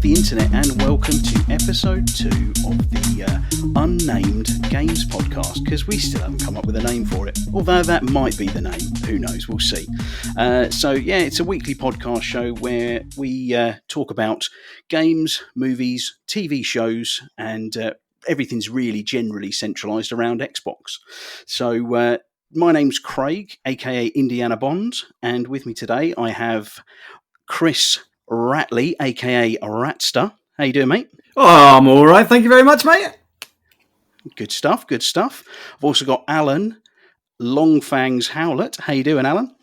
the internet, and welcome to episode 2 of the Unnamed Games podcast, because we still haven't come up with a name for it, although that might be the name. Who knows? We'll see. It's a weekly podcast show where we talk about games, movies, TV shows, and everything's really generally centralised around Xbox. So my name's Craig, aka Indiana Bond, and with me today I have Chris Ratley, aka Ratster. How you doing, mate? Oh, I'm all right. Thank you very much, mate. Good stuff. Good stuff. I've also got Alan Longfangs Howlett. How you doing, Alan?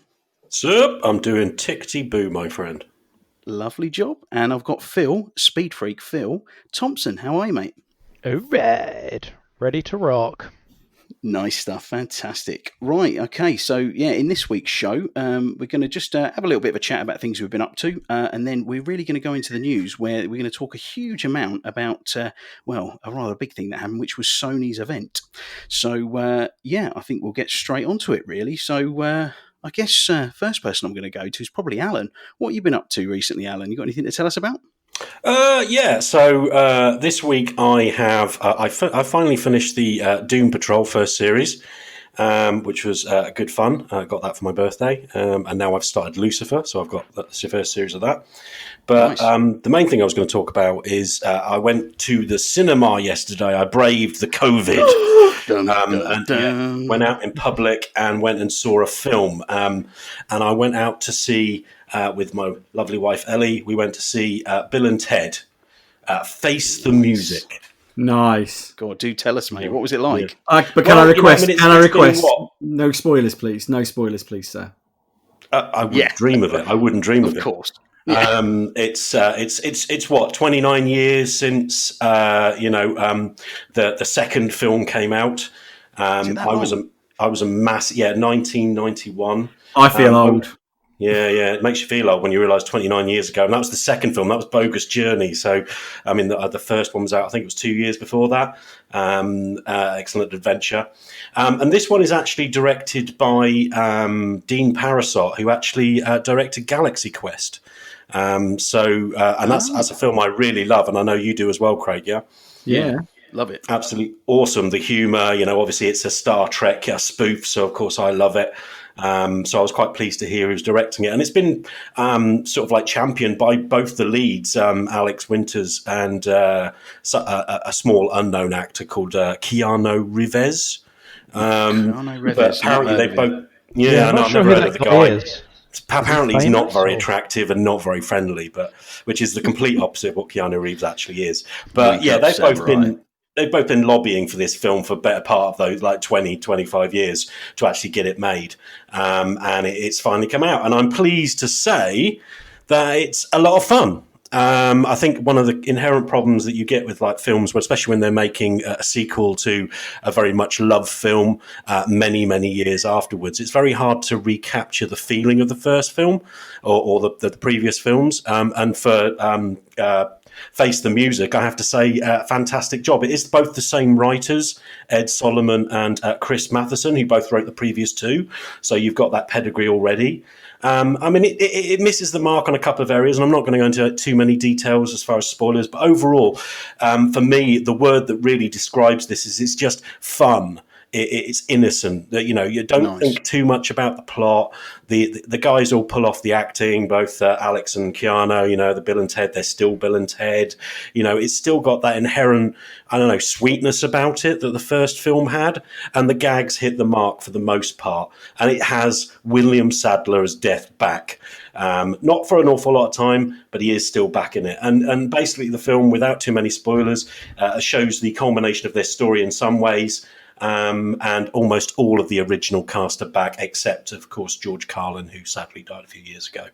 Sup? I'm doing tickety-boo, my friend. Lovely job. And I've got Phil, Speed Freak Phil Thompson. How are you, mate? All right. Ready to rock. Nice stuff. Fantastic. Right. Okay. So, in this week's show, we're going to just have a little bit of a chat about things we've been up to. And then we're really going to go into the news where we're going to talk a huge amount about, a rather big thing that happened, which was Sony's event. So, I think we'll get straight onto it, really. So, I guess first person I'm going to go to is probably Alan. What have you been up to recently, Alan? You got anything to tell us about? So this week I have I finally finished the Doom Patrol first series, which was good fun. I got that for my birthday, and now I've started Lucifer, so I've got the first series of that. But nice. The main thing I was going to talk about is I went to the cinema yesterday. I braved the COVID and went out in public and went and saw a film. And I went out to see, with my lovely wife Ellie, we went to see Bill and Ted, Face the Music. Nice. God, do tell us, mate. What was it like? Yeah. Can I request? No spoilers, please. No spoilers, please, sir. I wouldn't dream of it. I wouldn't dream of it. Of course. Yeah. It's what 29 years since the second film came out. I was a massive 1991. I feel old. Yeah, it makes you feel old when you realise 29 years ago, and that was the second film. That was Bogus Journey. So, I mean, the first one was out. I think it was 2 years before that. Excellent Adventure, and this one is actually directed by Dean Parasot, who actually directed Galaxy Quest. That's a film I really love, and I know you do as well, Craig. Yeah. Love it. Absolutely awesome. The humour, obviously it's a Star Trek spoof, so of course I love it. So I was quite pleased to hear he was directing it, and it's been sort of like championed by both the leads, Alex Winters and a small unknown actor called Keanu Reeves. But apparently they both. I've never heard of the guy. Apparently he's not very attractive and not very friendly, which is the complete opposite of what Keanu Reeves actually is. But they've both been lobbying for this film for better part of those 20, 25 years to actually get it made. And it's finally come out. And I'm pleased to say that it's a lot of fun. I think one of the inherent problems that you get with films, especially when they're making a sequel to a very much loved film many, many years afterwards, it's very hard to recapture the feeling of the first film or the previous films. And for Face the Music, I have to say, fantastic job. It is both the same writers, Ed Solomon and Chris Matheson, who both wrote the previous two. So you've got that pedigree already. It misses the mark on a couple of areas, and I'm not going to go into too many details as far as spoilers, but overall, for me, the word that really describes this is it's just fun. It's innocent. You don't think too much about the plot. The guys all pull off the acting, both Alex and Keanu. The Bill and Ted, they're still Bill and Ted. It's still got that inherent, sweetness about it that the first film had, and the gags hit the mark for the most part. And it has William Sadler as Death back. Not for an awful lot of time, but he is still back in it. And basically the film, without too many spoilers, shows the culmination of their story in some ways. And almost all of the original cast are back, except, of course, George Carlin, who sadly died a few years ago.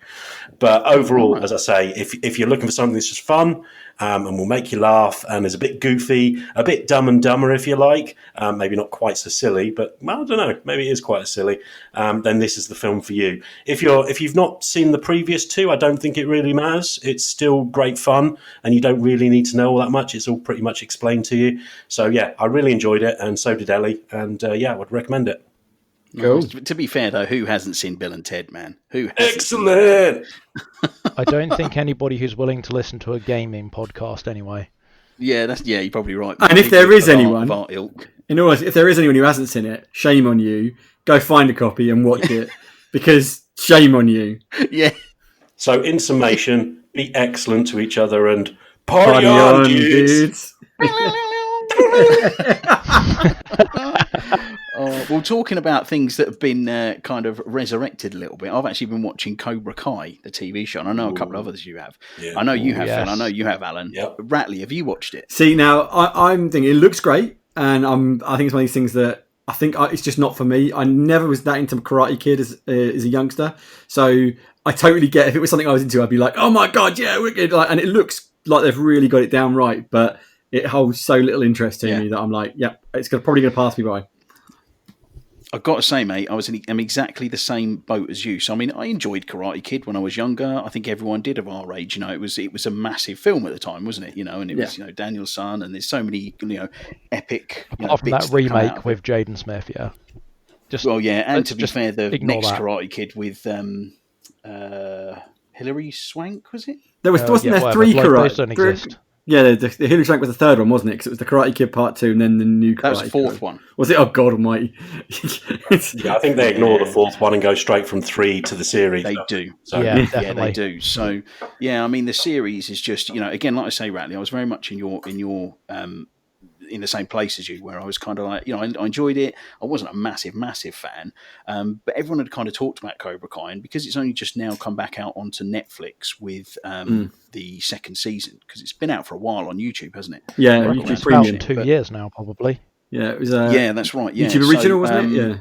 But overall, as I say, if you're looking for something that's just fun and will make you laugh and is a bit goofy, a bit Dumb and Dumber, if you like, maybe not quite so silly, but I don't know, maybe it is quite silly, then this is the film for you. If you've not seen the previous two, I don't think it really matters. It's still great fun, and you don't really need to know all that much. It's all pretty much explained to you. So, I really enjoyed it, and so did Ellie, and I would recommend it. Cool. To be fair, though, who hasn't seen Bill and Ted, man? Who hasn't? Excellent! I don't think anybody who's willing to listen to a gaming podcast anyway. Yeah, you're probably right. And if there is anyone, in all honesty, if there is anyone who hasn't seen it, shame on you. Go find a copy and watch it, because shame on you. Yeah. So, in summation, be excellent to each other and party on, dudes. Well, talking about things that have been kind of resurrected a little bit, I've actually been watching Cobra Kai, the TV show, and I know a couple of others you have. Yeah. I know you have, Phil. I know you have, Alan. Yep. Ratley, have you watched it? See, now, I'm thinking it looks great, and I think it's one of these things that I think it's just not for me. I never was that into Karate Kid as a youngster, so I totally get if it was something I was into, I'd be like, oh my God, yeah, wicked. And it looks like they've really got it down right, but it holds so little interest to me that I'm like, yep, it's probably going to pass me by. I've got to say, mate, I'm exactly the same boat as you. So, I mean, I enjoyed Karate Kid when I was younger. I think everyone did of our age. It was a massive film at the time, wasn't it? And it was, Daniel's son, and there's so many, epic. Apart from that remake with Jaden Smith, yeah. And to be fair, the next Karate Kid with Hilary Swank, was it? Wasn't there three Karate? Yeah, the Hilary Swank was the third one, wasn't it? Because it was the Karate Kid Part 2 and then the new Karate Kid. That was the fourth one. Was it? Oh, God almighty. Yeah, I think they ignore the fourth one and go straight from 3 to the series. They do. So. Yeah, they do. So, I mean, the series is just, again, like I say, Ratley, I was very much in your in the same place as you, where I was kind of like, I enjoyed it. I wasn't a massive fan, but everyone had kind of talked about Cobra Kai, and because it's only just now come back out onto Netflix with the second season, because it's been out for a while on YouTube, hasn't it? Yeah, YouTube Premium. 2 years now, probably. Yeah, it was. That's right. Yeah, YouTube original, wasn't it? Yeah.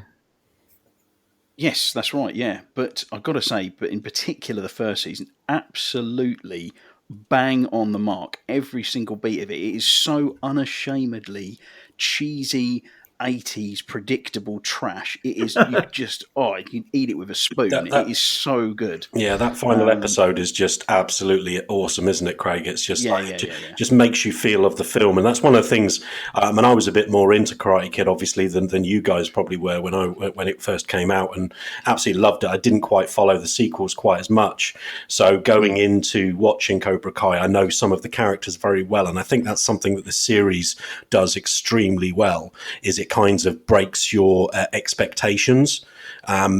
Yes, that's right. Yeah, but I've got to say, but in particular, the first season, absolutely bang on the mark. Every single beat of it. It is so unashamedly cheesy 80s predictable trash. It is you can eat it with a spoon. It is so good. Yeah, that final episode is just absolutely awesome, isn't it, Craig? It's just just makes you feel of the film, and that's one of the things. And I was a bit more into Karate Kid, obviously, than you guys probably were when it first came out, and absolutely loved it. I didn't quite follow the sequels quite as much, so going into watching Cobra Kai, I know some of the characters very well, and I think that's something that the series does extremely well. Is it kinds of breaks your expectations.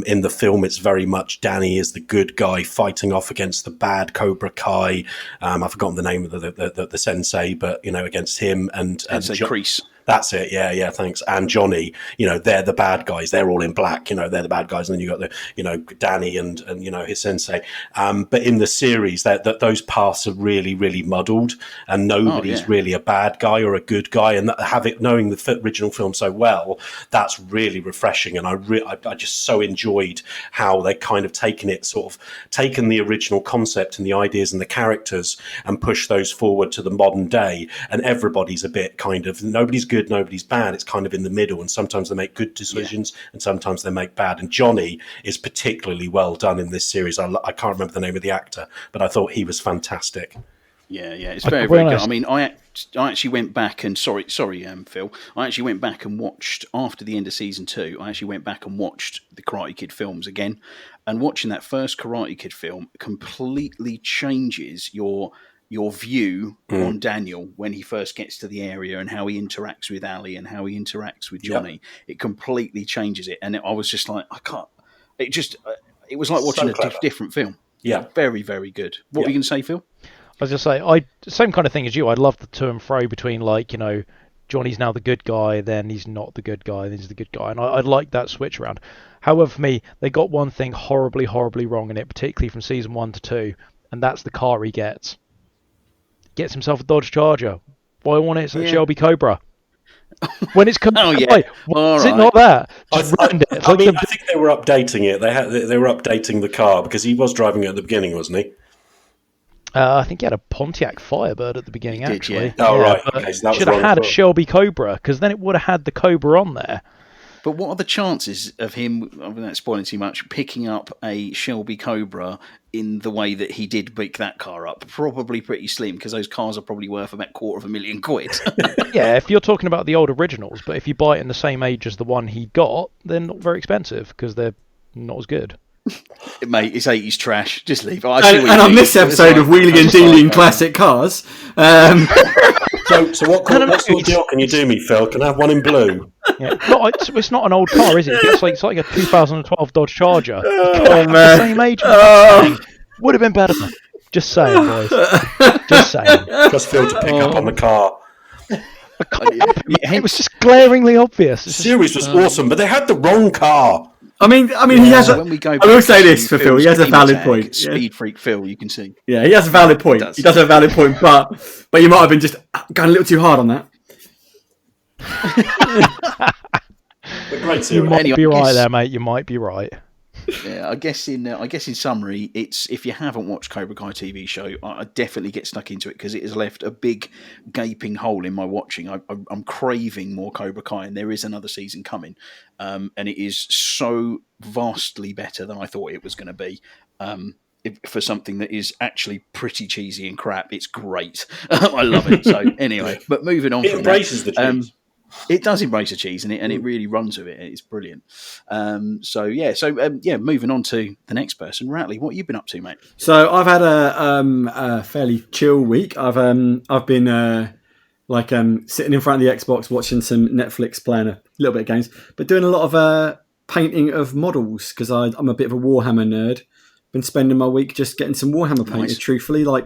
In the film, it's very much Danny is the good guy fighting off against the bad Cobra Kai. I've forgotten the name of the sensei, but against him and Kreese. That's it. Yeah. Thanks. And Johnny, they're the bad guys. They're all in black. They're the bad guys. And then you got the, Danny and his sensei. But in the series, that those paths are really, really muddled, and nobody's really a bad guy or a good guy. And knowing the original film so well, that's really refreshing. And I just so enjoyed how they kind of taken the original concept and the ideas and the characters and pushed those forward to the modern day. And everybody's a bit kind of, nobody's good, nobody's bad. It's kind of in the middle, and sometimes they make good decisions and sometimes they make bad. And Johnny is particularly well done in this series. I can't remember the name of the actor, but I thought he was fantastic. Yeah, it's very, very good. I mean, I actually went back and sorry, Phil. I actually went back and watched after the end of season 2. I actually went back and watched the Karate Kid films again, and watching that first Karate Kid film completely changes your view on Daniel when he first gets to the area and how he interacts with Ali and how he interacts with Johnny. Yep. It completely changes it, and I was just like, I can't. It was like watching a different film. Yeah, very, very good. What were you going to say, Phil? I was just say, same kind of thing as you. I love the to and fro between Johnny's now the good guy, then he's not the good guy, then he's the good guy, and I like that switch around. However, for me, they got one thing horribly, horribly wrong in it, particularly from season 1 to 2, and that's the car he gets. Gets himself a Dodge Charger. Why want it? It's Shelby Cobra. When it's coming, is it not that? I think they were updating it. They were updating the car because he was driving it at the beginning, wasn't he? I think he had a Pontiac Firebird at the beginning, actually. Oh, right. Okay, so that should have had a Shelby Cobra, because then it would have had the Cobra on there. But what are the chances of him, without spoiling too much, picking up a Shelby Cobra in the way that he did pick that car up? Probably pretty slim, because those cars are probably worth about £250,000. Yeah, if you're talking about the old originals, but if you buy it in the same age as the one he got, they're not very expensive, because they're not as good. Mate, it's 80s trash. Just leave it. And on this episode of Wheeling and Dealing Classic Cars, So what sort of deal can you do me, Phil? Can I have one in blue? Yeah. It's not an old car, is it? It's like a 2012 Dodge Charger. oh man, The same age. Would have been better. Just saying, boys. Just saying. Just Phil to pick up on the car. It was just glaringly obvious. The series was awesome, but they had the wrong car. I mean, he has. I will say this for Phil. He has a valid point. Speed freak Phil, you can see. Yeah, he has a valid point. He does have a valid point, but you might have been just going a little too hard on that. But great series. You might be right there, mate. You might be right. Yeah, I guess in summary, it's if you haven't watched Cobra Kai TV show, I definitely get stuck into it because it has left a big gaping hole in my watching. I'm craving more Cobra Kai, and there is another season coming, and it is so vastly better than I thought it was going to be. For something that is actually pretty cheesy and crap, it's great. I love it. So anyway, but moving on, it embraces the cheese. It does embrace the cheese, and it really runs with it. It's brilliant. Moving on to the next person, Ratley. What have you been up to, mate? So I've had a fairly chill week. I've been sitting in front of the Xbox watching some Netflix, playing a little bit of games, but doing a lot of painting of models because I'm a bit of a Warhammer nerd. Been spending my week just getting some Warhammer painted. Nice. Truthfully, I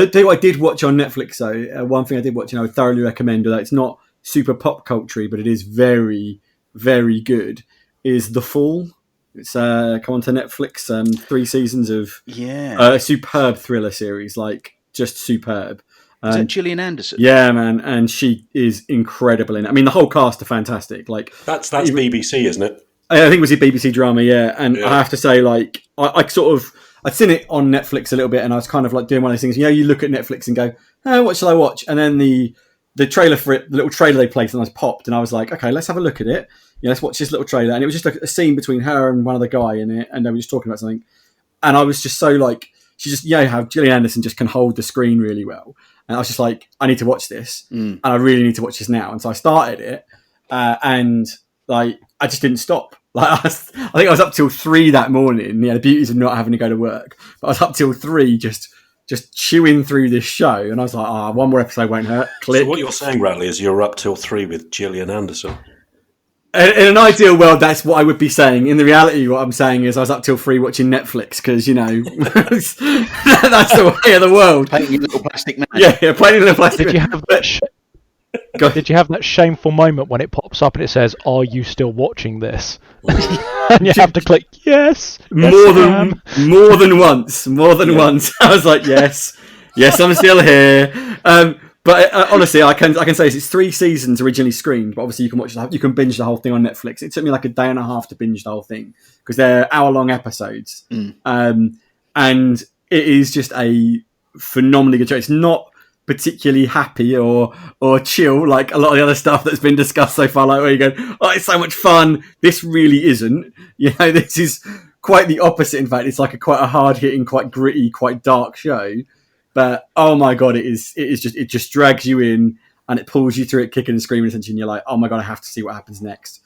did watch on Netflix though. One thing I did watch, I would thoroughly recommend, although it's not super pop culture, but it is very, very good, is The Fall. It's come onto Netflix. 3 seasons of a superb thriller series, just superb. Is that Gillian Anderson? Yeah, man, and she is incredible in it. I mean, the whole cast are fantastic. That's BBC, isn't it? I think it was a BBC drama, yeah. And I have to say, I'd seen it on Netflix a little bit, and I was kind of doing one of those things. You look at Netflix and go, "Oh, what shall I watch?" And then the trailer for it, the little trailer they played, and I was popped, and I was like, okay, let's have a look at it. Let's watch this little trailer. And it was just a scene between her and one other guy in it, and they were just talking about something. And I was just so she just, how Gillian Anderson just can hold the screen really well. And I was just like, I need to watch this, and I really need to watch this now. And so I started it, and I just didn't stop. I think I was up till 3 that morning. The beauties of not having to go to work, but I was up till 3 just chewing through this show, and I was like, one more episode won't hurt. Click. So what you're saying, Ratley, is you're up till 3 with Gillian Anderson. In an ideal world, that's what I would be saying. In the reality, what I'm saying is I was up till 3 watching Netflix because, that's the way of the world. Painting a little plastic man. Yeah, painting a little plastic man. Did you have that shameful moment when it pops up and it says, "Are you still watching this?" And you have to click yes. More than once. I was like, yes, I'm still here. But honestly, I can say this, it's 3 seasons originally screened, but obviously you can binge the whole thing on Netflix. It took me like a day and a half to binge the whole thing because they're hour-long episodes, and it is just a phenomenally good show. It's not particularly happy or chill like a lot of the other stuff that's been discussed so far, where you go, oh, it's so much fun. This really isn't. This is quite the opposite. In fact, it's quite a hard-hitting, quite gritty, quite dark show. But oh my god, it just drags you in and it pulls you through it, kicking and screaming. Essentially, and you're like, oh my god, I have to see what happens next.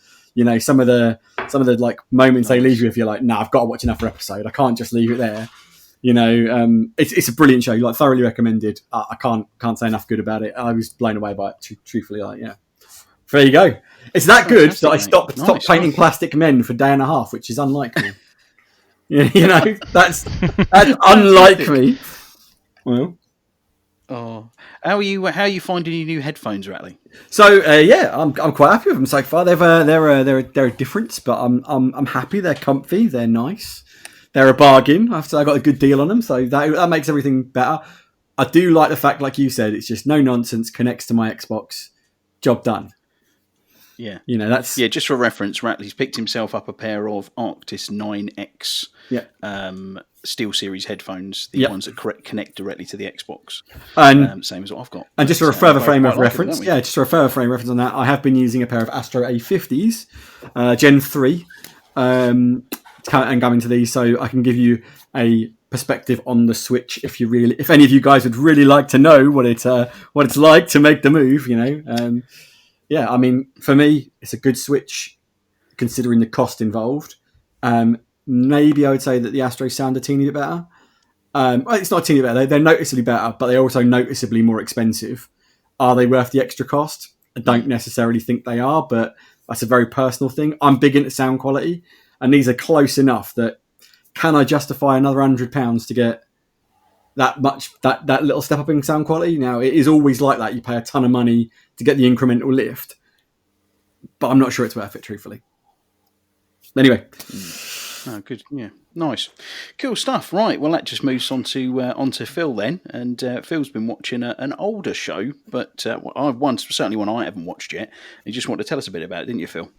Some of the moments they leave you, if you're like, nah, I've got to watch another episode. I can't just leave it there. It's a brilliant show. Thoroughly recommended. I can't say enough good about it. I was blown away by it. Truthfully, there you go. It's that good that I stopped painting plastic men for a day and a half, which is unlike me. That's unlike me. Well, how are you finding your new headphones, Ratley? So I'm quite happy with them so far. They're a difference, but I'm happy. They're comfy. They're nice. They're a bargain. I got a good deal on them, so that makes everything better. I do like the fact, like you said, it's just no nonsense, connects to my Xbox, job done. Yeah. That's... Yeah, just for reference, Ratley's picked himself up a pair of Arctis 9X Steel Series headphones, the ones that connect directly to the Xbox. And same as what I've got. And just for a further frame of reference, on that, I have been using a pair of Astro A50s, Gen 3, and coming to these, so I can give you a perspective on the Switch if any of you guys would really like to know what it's like to make the move, I mean, for me, it's a good Switch considering the cost involved. maybe I would say that the Astros sound a teeny bit better. It's not a teeny bit better. They're noticeably better, but they're also noticeably more expensive. Are they worth the extra cost? I don't necessarily think they are, but that's a very personal thing. I'm big into sound quality, and these are close enough that can I justify another £100 to get that much, that little step up in sound quality? Now, it is always like that. You pay a ton of money to get the incremental lift, but I'm not sure it's worth it, truthfully. Anyway. Oh, good. Yeah. Nice. Cool stuff. Right. Well, that just moves on to Phil then. And Phil's been watching an older show, but certainly one I haven't watched yet. You just want to tell us a bit about it, didn't you, Phil?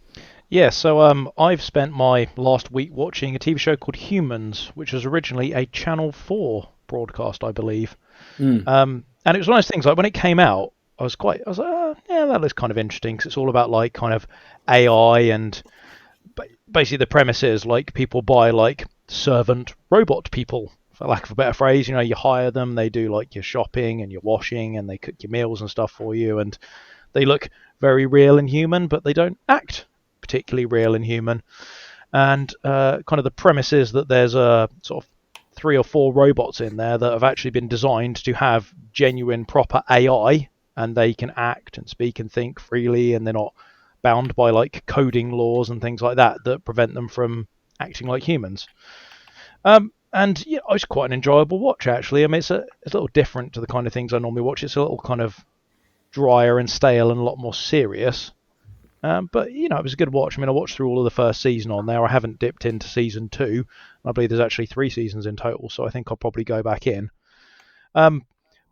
Yeah, so I've spent my last week watching a TV show called Humans, which was originally a Channel 4 broadcast, I believe. And it was one of those things, like when it came out, I was like, yeah, that looks kind of interesting, because it's all about like kind of AI, and basically the premise is like people buy like servant robot people, for lack of a better phrase. You know, you hire them, they do like your shopping and your washing, and they cook your meals and stuff for you, and they look very real and human, but they don't act particularly real and human. And kind of the premise is that there's a sort of 3 or 4 robots in there that have actually been designed to have genuine proper AI, and they can act and speak and think freely, and they're not bound by like coding laws and things like that prevent them from acting like humans. And yeah, it's quite an enjoyable watch, actually. I mean, it's a little different to the kind of things I normally watch. It's a little kind of drier and stale and a lot more serious. But, you know, it was a good watch. I mean, I watched through all of the first season on there. I haven't dipped into season 2. I believe there's actually 3 seasons in total, so I think I'll probably go back in.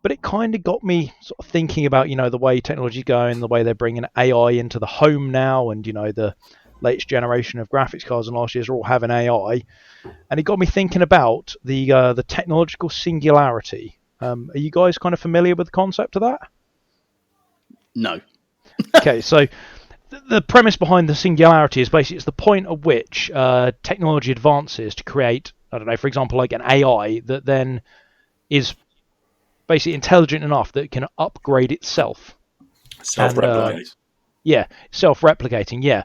But it kind of got me sort of thinking about, you know, the way technology's going, the way they're bringing AI into the home now, and, you know, the latest generation of graphics cards in last year's are all having AI. And it got me thinking about the technological singularity. Are you guys kind of familiar with the concept of that? No. Okay, so the premise behind the singularity is basically it's the point at which technology advances to create, I don't know, for example, like an AI that then is basically intelligent enough that it can upgrade itself. Self-replicate. Self-replicating, yeah.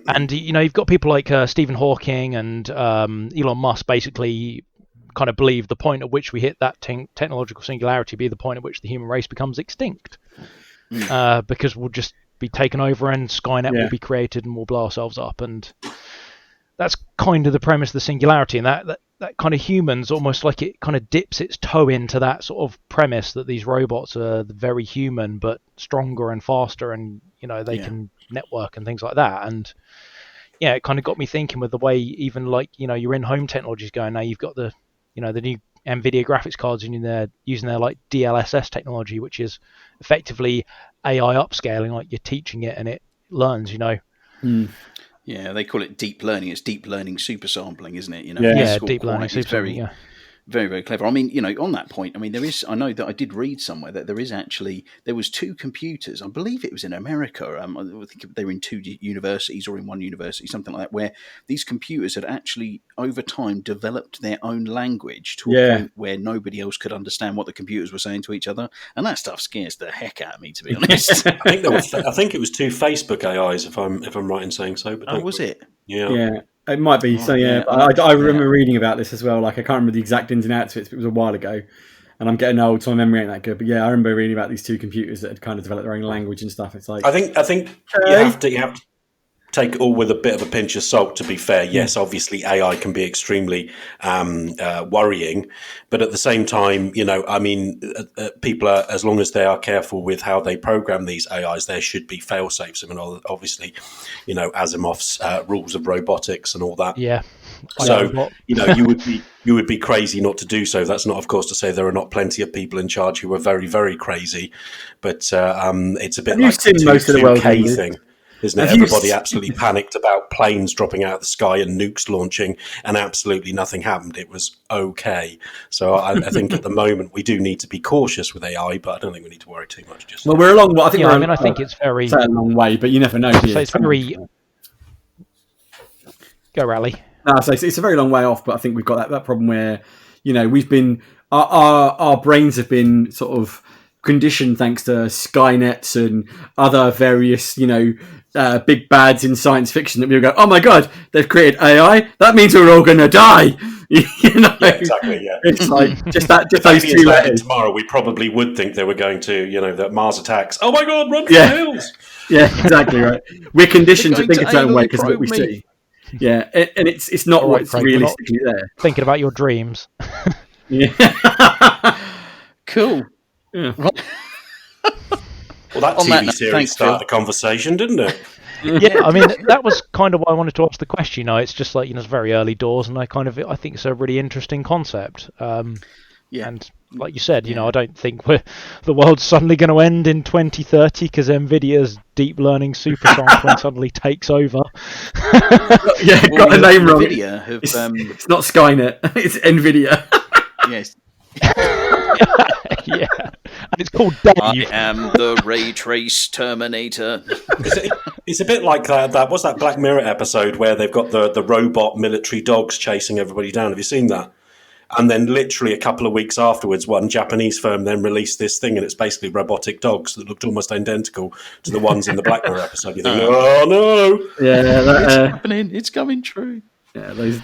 And, you know, you've got people like Stephen Hawking and Elon Musk basically kind of believe the point at which we hit that technological singularity be the point at which the human race becomes extinct. Because we'll just be taken over and Skynet will be created and we'll blow ourselves up. And that's kind of the premise of the singularity, and that kind of Humans, almost like it kind of dips its toe into that sort of premise that these robots are very human but stronger and faster, and, you know, they can network and things like that. And yeah, it kind of got me thinking with the way even like, you know, your in-home technology is going now. You've got the, you know, the new NVIDIA graphics cards using their like DLSS technology, which is effectively AI upscaling, like you're teaching it and it learns, you know. Yeah, they call it deep learning. It's deep learning super sampling, isn't it? You know, deep learning super sampling. Yeah. Very, very clever. I mean, you know, on that point, I mean, I know that I did read somewhere that there was 2 computers, I believe it was in America, I think they were in 2 universities or in 1 university, something like that, where these computers had actually, over time, developed their own language to a point where nobody else could understand what the computers were saying to each other. And that stuff scares the heck out of me, to be honest. I think it was 2 Facebook AIs, if I'm right in saying so. But was it? Yeah. It might be. So yeah, I remember reading about this as well. Like, I can't remember the exact ins and outs of it, but it was a while ago, and I'm getting old, so my memory ain't that good. But yeah, I remember reading about these 2 computers that had kind of developed their own language and stuff. It's like, I think you have to take it all with a bit of a pinch of salt, to be fair. Yes, obviously AI can be extremely worrying, but at the same time, you know, I mean, people are, as long as they are careful with how they program these AIs, there should be fail safes. I mean, obviously, you know, Asimov's rules of robotics and all that. Yeah. So, you know, you would be crazy not to do so. That's not, of course, to say there are not plenty of people in charge who are very, very crazy, but it's a bit like the 2K thing. Isn't it? Everybody absolutely panicked about planes dropping out of the sky and nukes launching, and absolutely nothing happened. It was okay. So I think at the moment we do need to be cautious with AI, but I don't think we need to worry too much. Just we're along. I think I think it's very a long way, but you never know. So it's very go Rally. No, so it's a very long way off, but I think we've got that problem where, you know, we've been our brains have been sort of conditioned thanks to Skynets and other various, big bads in science fiction that we go, oh my god, they've created AI. That means we're all going to die. Yeah, exactly. Yeah, it's like just those maybe two letters. Tomorrow, we probably would think they were going to, that Mars attacks. Oh my god, run for the hills! Yeah, exactly right. We're conditioned to think a certain way because of what we see. Yeah, and it's not what's Craig, realistically there. Thinking about your dreams. Yeah. Cool. Yeah. Well, that TV series started the conversation, didn't it? Yeah, I mean, that was kind of why I wanted to ask the question. It's just like, it's very early doors, and I think it's a really interesting concept. And like you said, I don't think the world's suddenly going to end in 2030 because Nvidia's deep learning super sampling suddenly takes over. Got a name wrong. Nvidia it's not Skynet, it's Nvidia. Yes. Yeah, and it's called Dave. I am the ray trace Terminator. It's a bit like that. What's that Black Mirror episode where they've got the robot military dogs chasing everybody down? Have you seen that? And then literally a couple of weeks afterwards, one Japanese firm then released this thing, and it's basically robotic dogs that looked almost identical to the ones in the Black Mirror episode. You think, oh no! Yeah, it's happening. It's coming true. Yeah, those.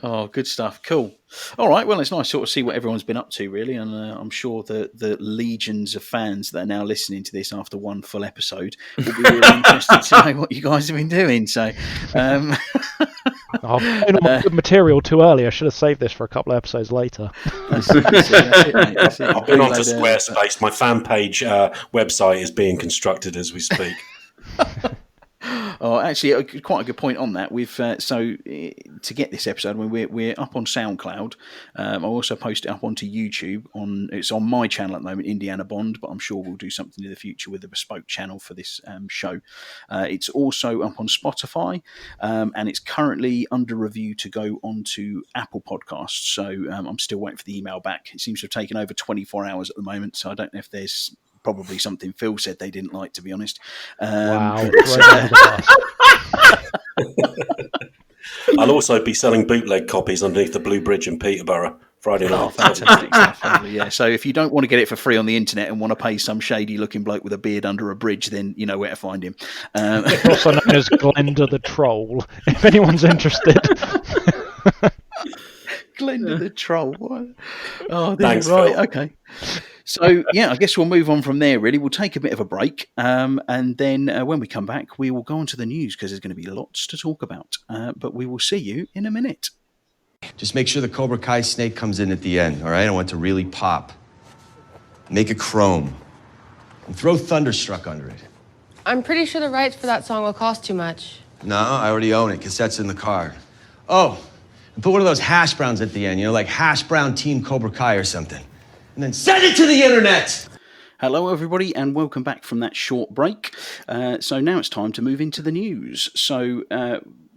Oh, good stuff. Cool. All right. Well, it's nice to sort of see what everyone's been up to, really. And I'm sure the legions of fans that are now listening to this after one full episode will be really interested to know what you guys have been doing. So, I'm putting all my good material too early. I should have saved this for a couple of episodes later. That's it, mate. That's it. I've been onto Squarespace. My fan page website is being constructed as we speak. Oh, actually, quite a good point on that. We've to get this episode, we're up on SoundCloud. I'll also post it up onto YouTube. It's on my channel at the moment, Indiana Bond, but I'm sure we'll do something in the future with a bespoke channel for this show. It's also up on Spotify, and it's currently under review to go onto Apple Podcasts. So I'm still waiting for the email back. It seems to have taken over 24 hours at the moment, so I don't know if there's probably something Phil said they didn't like, to be honest. Wow. I'll also be selling bootleg copies underneath the Blue Bridge in Peterborough Friday night. Oh, fantastic stuff. Yeah. So if you don't want to get it for free on the internet and want to pay some shady looking bloke with a beard under a bridge, then you know where to find him. Also known as Glenda the Troll, if anyone's interested. Glenda the Troll. What? Oh, thanks, right. Phil. Okay. So, I guess we'll move on from there, really. We'll take a bit of a break. And then when we come back, we will go on to the news because there's going to be lots to talk about. But we will see you in a minute. Just make sure the Cobra Kai snake comes in at the end, all right? I want it to really pop. Make it chrome. And throw Thunderstruck under it. I'm pretty sure the rights for that song will cost too much. No, I already own it. Cassette's in the car. Oh, and put one of those Hashbrowns at the end, like Hashbrown Team Cobra Kai or something. And then send it to the internet! Hello, everybody, and welcome back from that short break. So now it's time to move into the news. So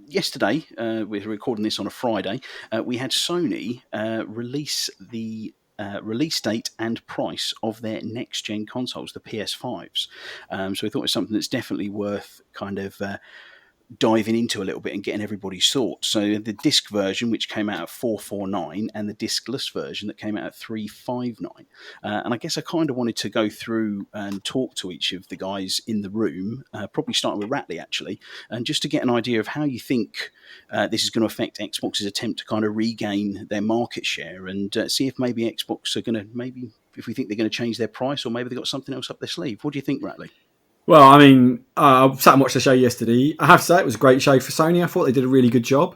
yesterday, we're recording this on a Friday, we had Sony release the release date and price of their next-gen consoles, the PS5s. So we thought it was something that's definitely worth kind of diving into a little bit and getting everybody's thoughts. So the disc version, which came out at $449, and the discless version that came out at $359. And I guess I kind of wanted to go through and talk to each of the guys in the room, probably starting with Ratley actually, and just to get an idea of how you think this is going to affect Xbox's attempt to kind of regain their market share, and see if maybe Xbox are going to, if we think they're going to change their price, or maybe they've got something else up their sleeve. What do you think, Ratley? Well, I mean, I sat and watched the show yesterday. I have to say it was a great show for Sony. I thought they did a really good job.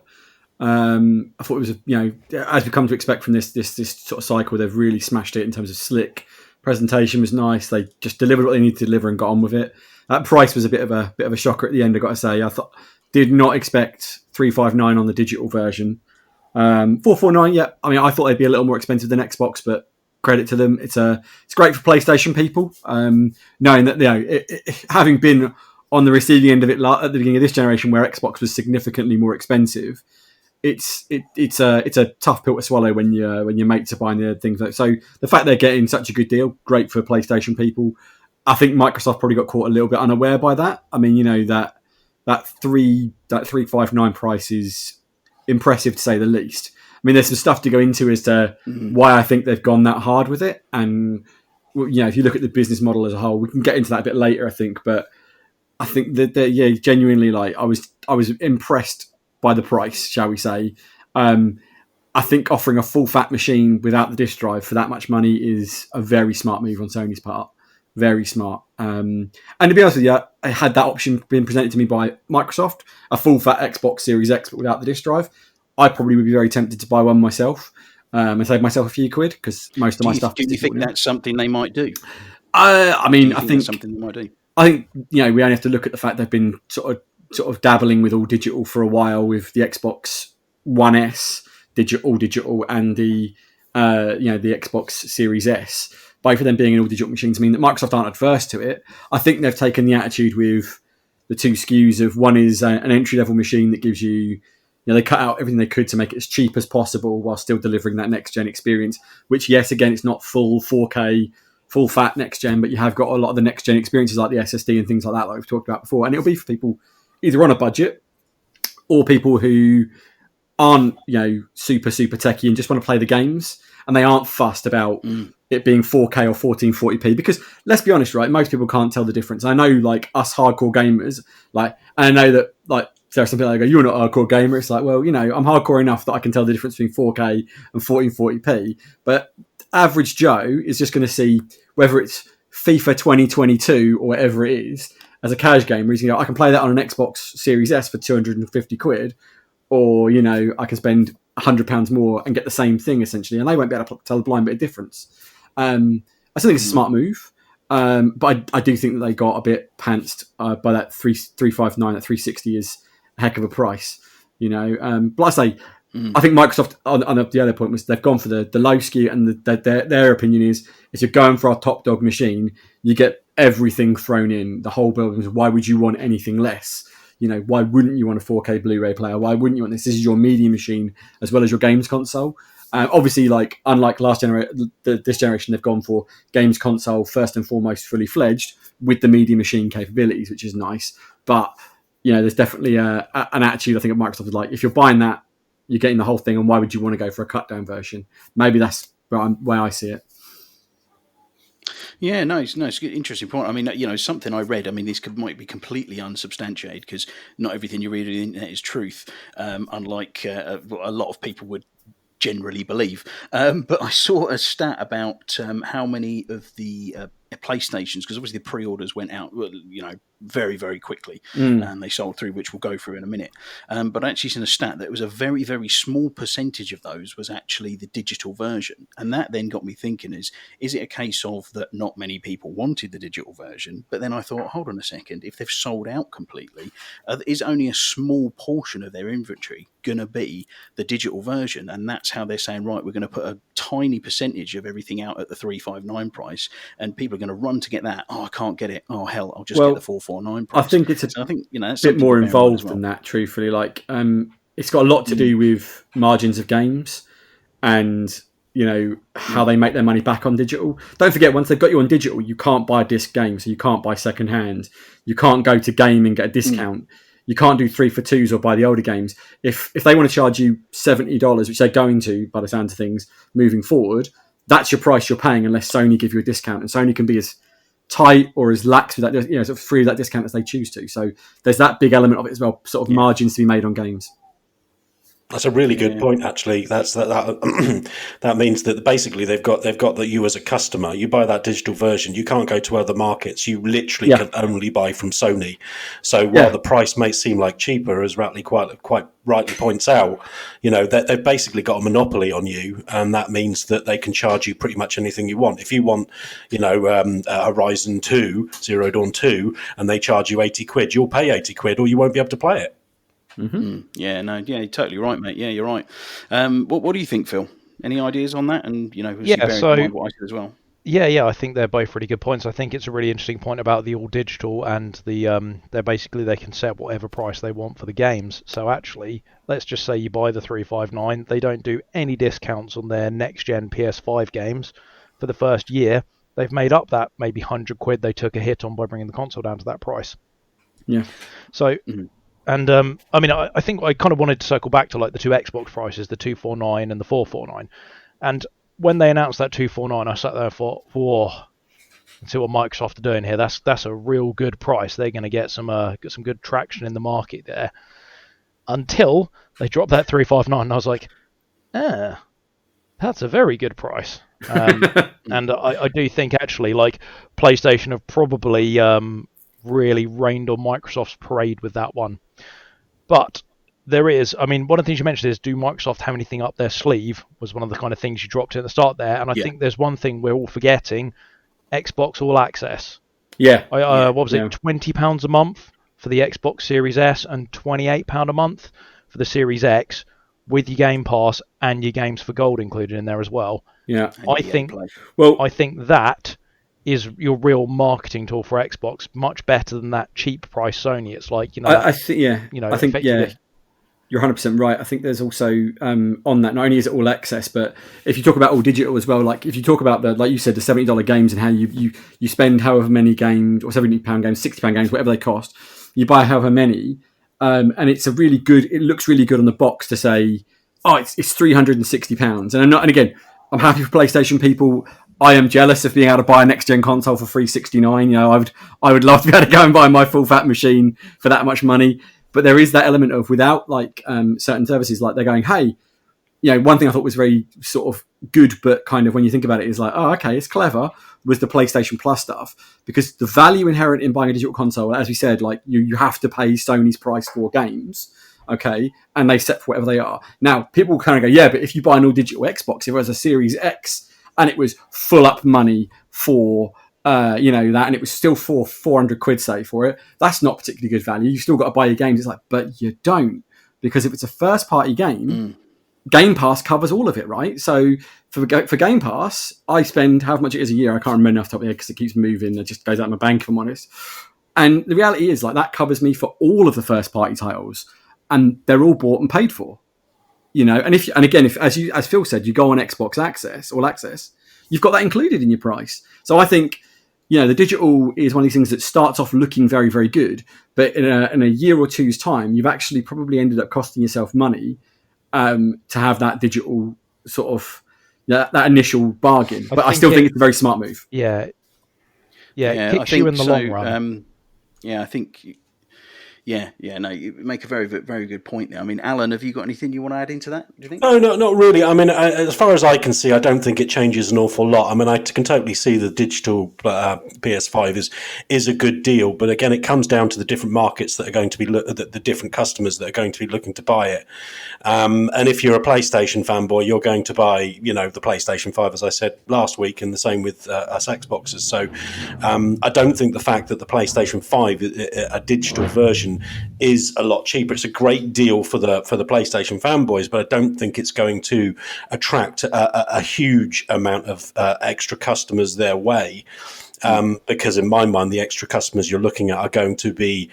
I thought it was, as we come to expect from this sort of cycle, they've really smashed it in terms of slick. Presentation was nice. They just delivered what they needed to deliver and got on with it. That price was a bit of a shocker at the end, I've got to say. I did not expect $359 on the digital version. $449, yeah. I mean, I thought they'd be a little more expensive than Xbox, but credit to them. It's great for PlayStation people, knowing that having been on the receiving end of it at the beginning of this generation, where Xbox was significantly more expensive. It's a tough pill to swallow when your mates are buying the things. So the fact they're getting such a good deal, great for PlayStation people. I think Microsoft probably got caught a little bit unaware by that. I mean, that $359 price is impressive to say the least. I mean, there's some stuff to go into as to why I think they've gone that hard with it, and if you look at the business model as a whole, we can get into that a bit later, I think. But I think that genuinely, like I was impressed by the price, shall we say. I think offering a full fat machine without the disk drive for that much money is a very smart move on Sony's part. Very smart. And to be honest with you, I had that option being presented to me by Microsoft, a full fat Xbox Series X but without the disk drive. I probably would be very tempted to buy one myself and save myself a few quid because most of my stuff. Do you think that's something they might do? I think that's something they might do. I think we only have to look at the fact they've been sort of dabbling with all digital for a while with the Xbox One S all digital and the Xbox Series S. Both of them being in all digital machines mean that Microsoft aren't adverse to it. I think they've taken the attitude with the two SKUs of one is an entry level machine that gives you, they cut out everything they could to make it as cheap as possible while still delivering that next gen experience. Which, yes, again, it's not full 4K, full fat next gen, but you have got a lot of the next gen experiences like the SSD and things like that we've talked about before. And it'll be for people either on a budget or people who aren't super techie and just want to play the games, and they aren't fussed about it being 4K or 1440p, because let's be honest, right, most people can't tell the difference. I know, like, us hardcore gamers, and I know that, like, there are some people that go, you're not a hardcore gamer. It's like, well, I'm hardcore enough that I can tell the difference between 4K and 1440p, but average Joe is just going to see whether it's FIFA 2022 or whatever it is as a cash gamer. He's I can play that on an Xbox Series S for 250 quid, or, I can spend £100 more and get the same thing, essentially. And they won't be able to tell the blind bit of difference. I still think it's a smart move. But I do think that they got a bit pantsed by that 359, that 360 is a heck of a price, But like I say, I think Microsoft, on the other point, was they've gone for the low SKU, and their opinion is, if you're going for a top dog machine, you get everything thrown in, the whole building. Why would you want anything less? Why wouldn't you want a 4K Blu-ray player? Why wouldn't you want this? This is your media machine as well as your games console. Obviously, like, unlike this generation, they've gone for games console first and foremost, fully fledged with the media machine capabilities, which is nice. But there's definitely an attitude, I think, at Microsoft is like, if you're buying that, you're getting the whole thing, and why would you want to go for a cut down version? Maybe that's the way I see it. Yeah, no, it's an interesting point. I mean, something I read. I mean, this might be completely unsubstantiated because not everything you read on the internet is truth. Unlike a lot of people would generally believe. But I saw a stat about how many of the PlayStations, because obviously the pre-orders went out, very, very quickly, and they sold through, which we'll go through in a minute. But I actually seen a stat that it was a very, very small percentage of those was actually the digital version. And that then got me thinking, is it a case of that not many people wanted the digital version? But then I thought, hold on a second, if they've sold out completely, is only a small portion of their inventory going to be the digital version? And that's how they're saying, right, we're going to put a tiny percentage of everything out at the 359 price, and people are going to run to get that. Oh, I can't get it. Oh, hell, I'll just get the 449 price. I think it's a bit more involved than that, truthfully. Like, it's got a lot to do with margins of games and, how they make their money back on digital. Don't forget, once they've got you on digital, you can't buy disc games, so you can't buy second hand. You can't go to Game and get a discount. You can't do 3 for 2s or buy the older games. If they want to charge you $70, which they're going to, by the sound of things, moving forward, that's your price you're paying unless Sony give you a discount. And Sony can be as tight or as lax with that, sort of free that discount as they choose to. So there's that big element of it as well, sort of margins to be made on games. That's a really good point, actually. That means that basically they've got that you as a customer, you buy that digital version, you can't go to other markets. You literally can only buy from Sony. So while the price may seem like cheaper, as Ratley quite rightly points out, they've basically got a monopoly on you, and that means that they can charge you pretty much anything you want. If you want, Horizon 2, Zero Dawn 2, and they charge you 80 quid, you'll pay 80 quid or you won't be able to play it. Yeah, no, yeah, you're totally right, mate. Yeah, you're right. What do you think, Phil? Any ideas on that? And so what I said as well. Yeah, I think they're both really good points. I think it's a really interesting point about the all digital and the they can set whatever price they want for the games. So actually, let's just say you buy the 359, they don't do any discounts on their next gen PS5 games for the first year. They've made up that maybe 100 quid they took a hit on by bringing the console down to that price. Yeah. So. And I think I kind of wanted to circle back to like the two Xbox prices, the 249 and the 449. And when they announced that 249, I sat there and thought, whoa, and see what Microsoft are doing here. That's a real good price. They're going to get some good traction in the market there. Until they dropped that 359, and I was like, that's a very good price. And I do think actually, like, PlayStation have probably really rained on Microsoft's parade with that one. But there is, I mean, one of the things you mentioned is, do Microsoft have anything up their sleeve? Was one of the kind of things you dropped in at the start there. And I think there's one thing we're all forgetting: Xbox All Access. Yeah. What was it? £20 a month for the Xbox Series S and £28 a month for the Series X, with your Game Pass and your games for gold included in there as well. Yeah. I think that is your real marketing tool for Xbox, much better than that cheap price Sony. It's like, I think effectively. You're 100% right. I think there's also on that, not only is it all access, but if you talk about all digital as well, like if you talk about like you said, the $70 games and how you spend however many games, or £70 games, £60 games, whatever they cost, you buy however many, and it's it looks really good on the box to say, oh, it's £360. And again, I'm happy for PlayStation people. I am jealous of being able to buy a next gen console for $369. I would love to be able to go and buy my full fat machine for that much money. But there is that element of, without like certain services, like they're going, hey, one thing I thought was very sort of good, but kind of when you think about it is like, oh, okay, it's clever, was the PlayStation Plus stuff, because the value inherent in buying a digital console, as we said, like you have to pay Sony's price for games. Okay, and they set for whatever they are. Now, people kind of go, yeah, but if you buy an all digital Xbox, if it was a Series X and it was full up money for that, and it was still for £400, say, for it, that's not particularly good value. You've still got to buy your games. It's like, but you don't, because if it's a first party game, Game Pass covers all of it, right? So for Game Pass, I spend however much it is a year. I can't remember off the top of my head because it keeps moving. It just goes out of my bank, if I'm honest. And the reality is, like, that covers me for all of the first party titles, and they're all bought and paid for. And if as Phil said, you go on Xbox Access, All Access, you've got that included in your price. So I think, the digital is one of these things that starts off looking very, very good, but in a year or two's time, you've actually probably ended up costing yourself money to have that digital sort of that initial bargain. But I still think it's a very smart move. Yeah, it kicks you in the long run. I think. No, you make a very, very good point there. I mean, Alan, have you got anything you want to add into that, do you think? No, not really. I mean, as far as I can see, I don't think it changes an awful lot. I mean, I can totally see the digital PS5 is a good deal, but again, it comes down to the different markets that are going to be the different customers that are going to be looking to buy it. And if you're a PlayStation fanboy, you're going to buy, the PlayStation 5, as I said last week, and the same with us Xboxers. So I don't think the fact that the PlayStation 5, a digital version, is a lot cheaper. It's a great deal for the PlayStation fanboys, but I don't think it's going to attract a huge amount of extra customers their way. Because in my mind, the extra customers you're looking at are going to be,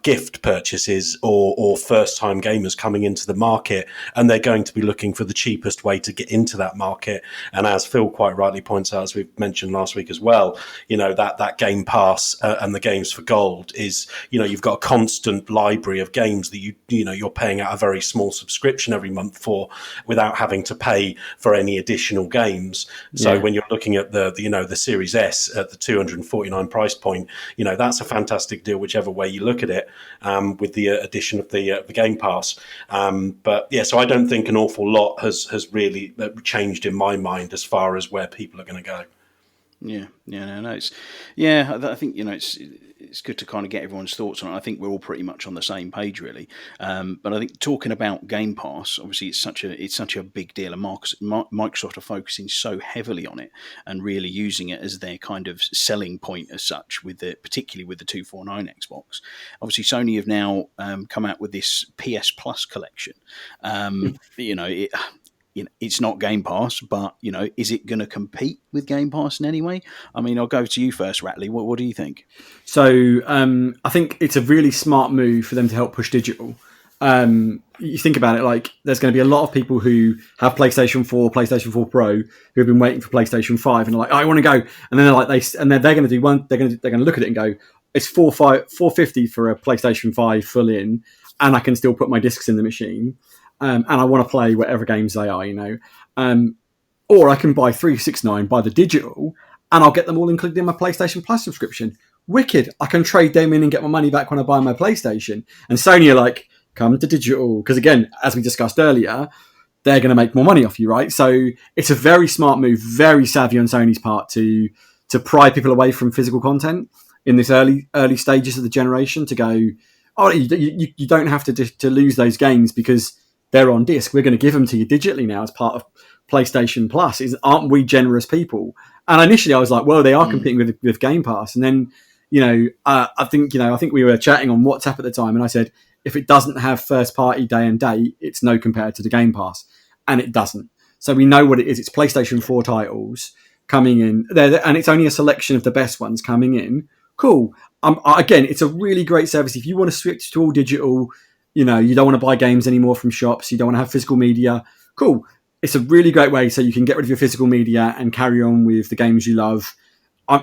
gift purchases or first-time gamers coming into the market, and they're going to be looking for the cheapest way to get into that market. And as Phil quite rightly points out, as we've mentioned last week as well, that Game Pass and the games for gold is, you've got a constant library of games that you're paying out a very small subscription every month for, without having to pay for any additional games. So when you're looking at the Series S at the $249 price point, that's a fantastic deal, whichever way you look at it, with the addition of the Game Pass. So I don't think an awful lot has really changed in my mind as far as where people are going to go. I think it's good to kind of get everyone's thoughts on it. I think we're all pretty much on the same page, really. But I think talking about Game Pass, obviously, it's such a big deal, and Microsoft are focusing so heavily on it and really using it as their kind of selling point as such, particularly with the 249 Xbox. Obviously, Sony have now come out with this PS Plus collection. It's not Game Pass, but is it going to compete with Game Pass in any way? I mean, I'll go to you first, Ratley. What do you think? So I think it's a really smart move for them to help push digital. You think about it, like there's going to be a lot of people who have PlayStation 4, PlayStation 4 Pro, who have been waiting for PlayStation 5, and are like, I want to go, and then they're like, they're going to do one. They're going to look at it and go, it's $450 for a PlayStation 5 full in, and I can still put my discs in the machine. And I want to play whatever games they are, or I can buy $369, buy the digital, and I'll get them all included in my PlayStation Plus subscription. Wicked. I can trade them in and get my money back when I buy my PlayStation. And Sony are like, come to digital. Because again, as we discussed earlier, they're going to make more money off you, right? So it's a very smart move, very savvy on Sony's part to pry people away from physical content in this early stages of the generation, to go, oh, you don't have to lose those games because they're on disc. We're going to give them to you digitally now as part of PlayStation Plus. Aren't we generous people? And initially I was like, well, they are competing with Game Pass. And then, I think we were chatting on WhatsApp at the time, and I said, if it doesn't have first party day and date, it's no compared to the Game Pass. And it doesn't. So we know what it is. It's PlayStation 4 titles coming in there, and it's only a selection of the best ones coming in. Cool. Again, it's a really great service. If you want to switch to all digital, you don't want to buy games anymore from shops, you don't want to have physical media, cool. It's a really great way so you can get rid of your physical media and carry on with the games you love.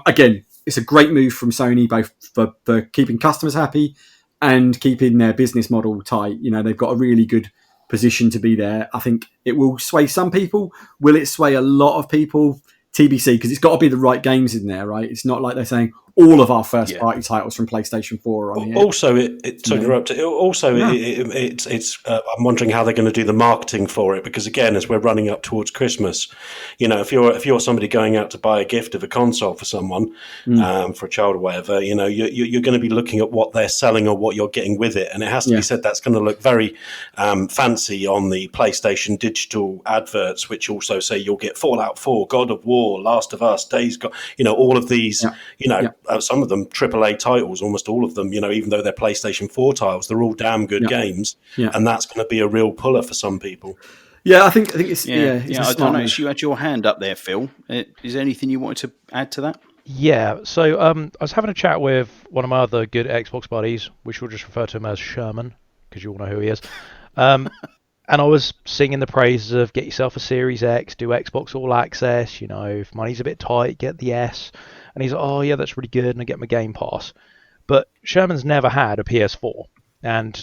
Again, it's a great move from Sony, both for keeping customers happy and keeping their business model tight. They've got a really good position to be there. I think it will sway some people. Will it sway a lot of people? TBC, because it's got to be the right games in there, right? It's not like they're saying all of our first-party titles from PlayStation 4 are on here. Also, I'm wondering how they're going to do the marketing for it, because again, as we're running up towards Christmas, if you're somebody going out to buy a gift of a console for someone, for a child or whatever, you're going to be looking at what they're selling or what you're getting with it, and it has to be said that's going to look very fancy on the PlayStation digital adverts, which also say you'll get Fallout 4, God of War, Last of Us, Days Gone, all of these, some of them AAA titles, almost all of them, even though they're PlayStation 4 titles, they're all damn good games, and that's going to be a real puller for some people. Yeah, I think it's I don't know. You had your hand up there, Phil. Is there anything you wanted to add to that? Yeah, so I was having a chat with one of my other good Xbox buddies, which we'll just refer to him as Sherman, because you all know who he is. And I was singing the praises of get yourself a Series X, do Xbox All Access, if money's a bit tight, get the S. And he's like, oh, yeah, that's really good, and I get my Game Pass. But Sherman's never had a PS4, and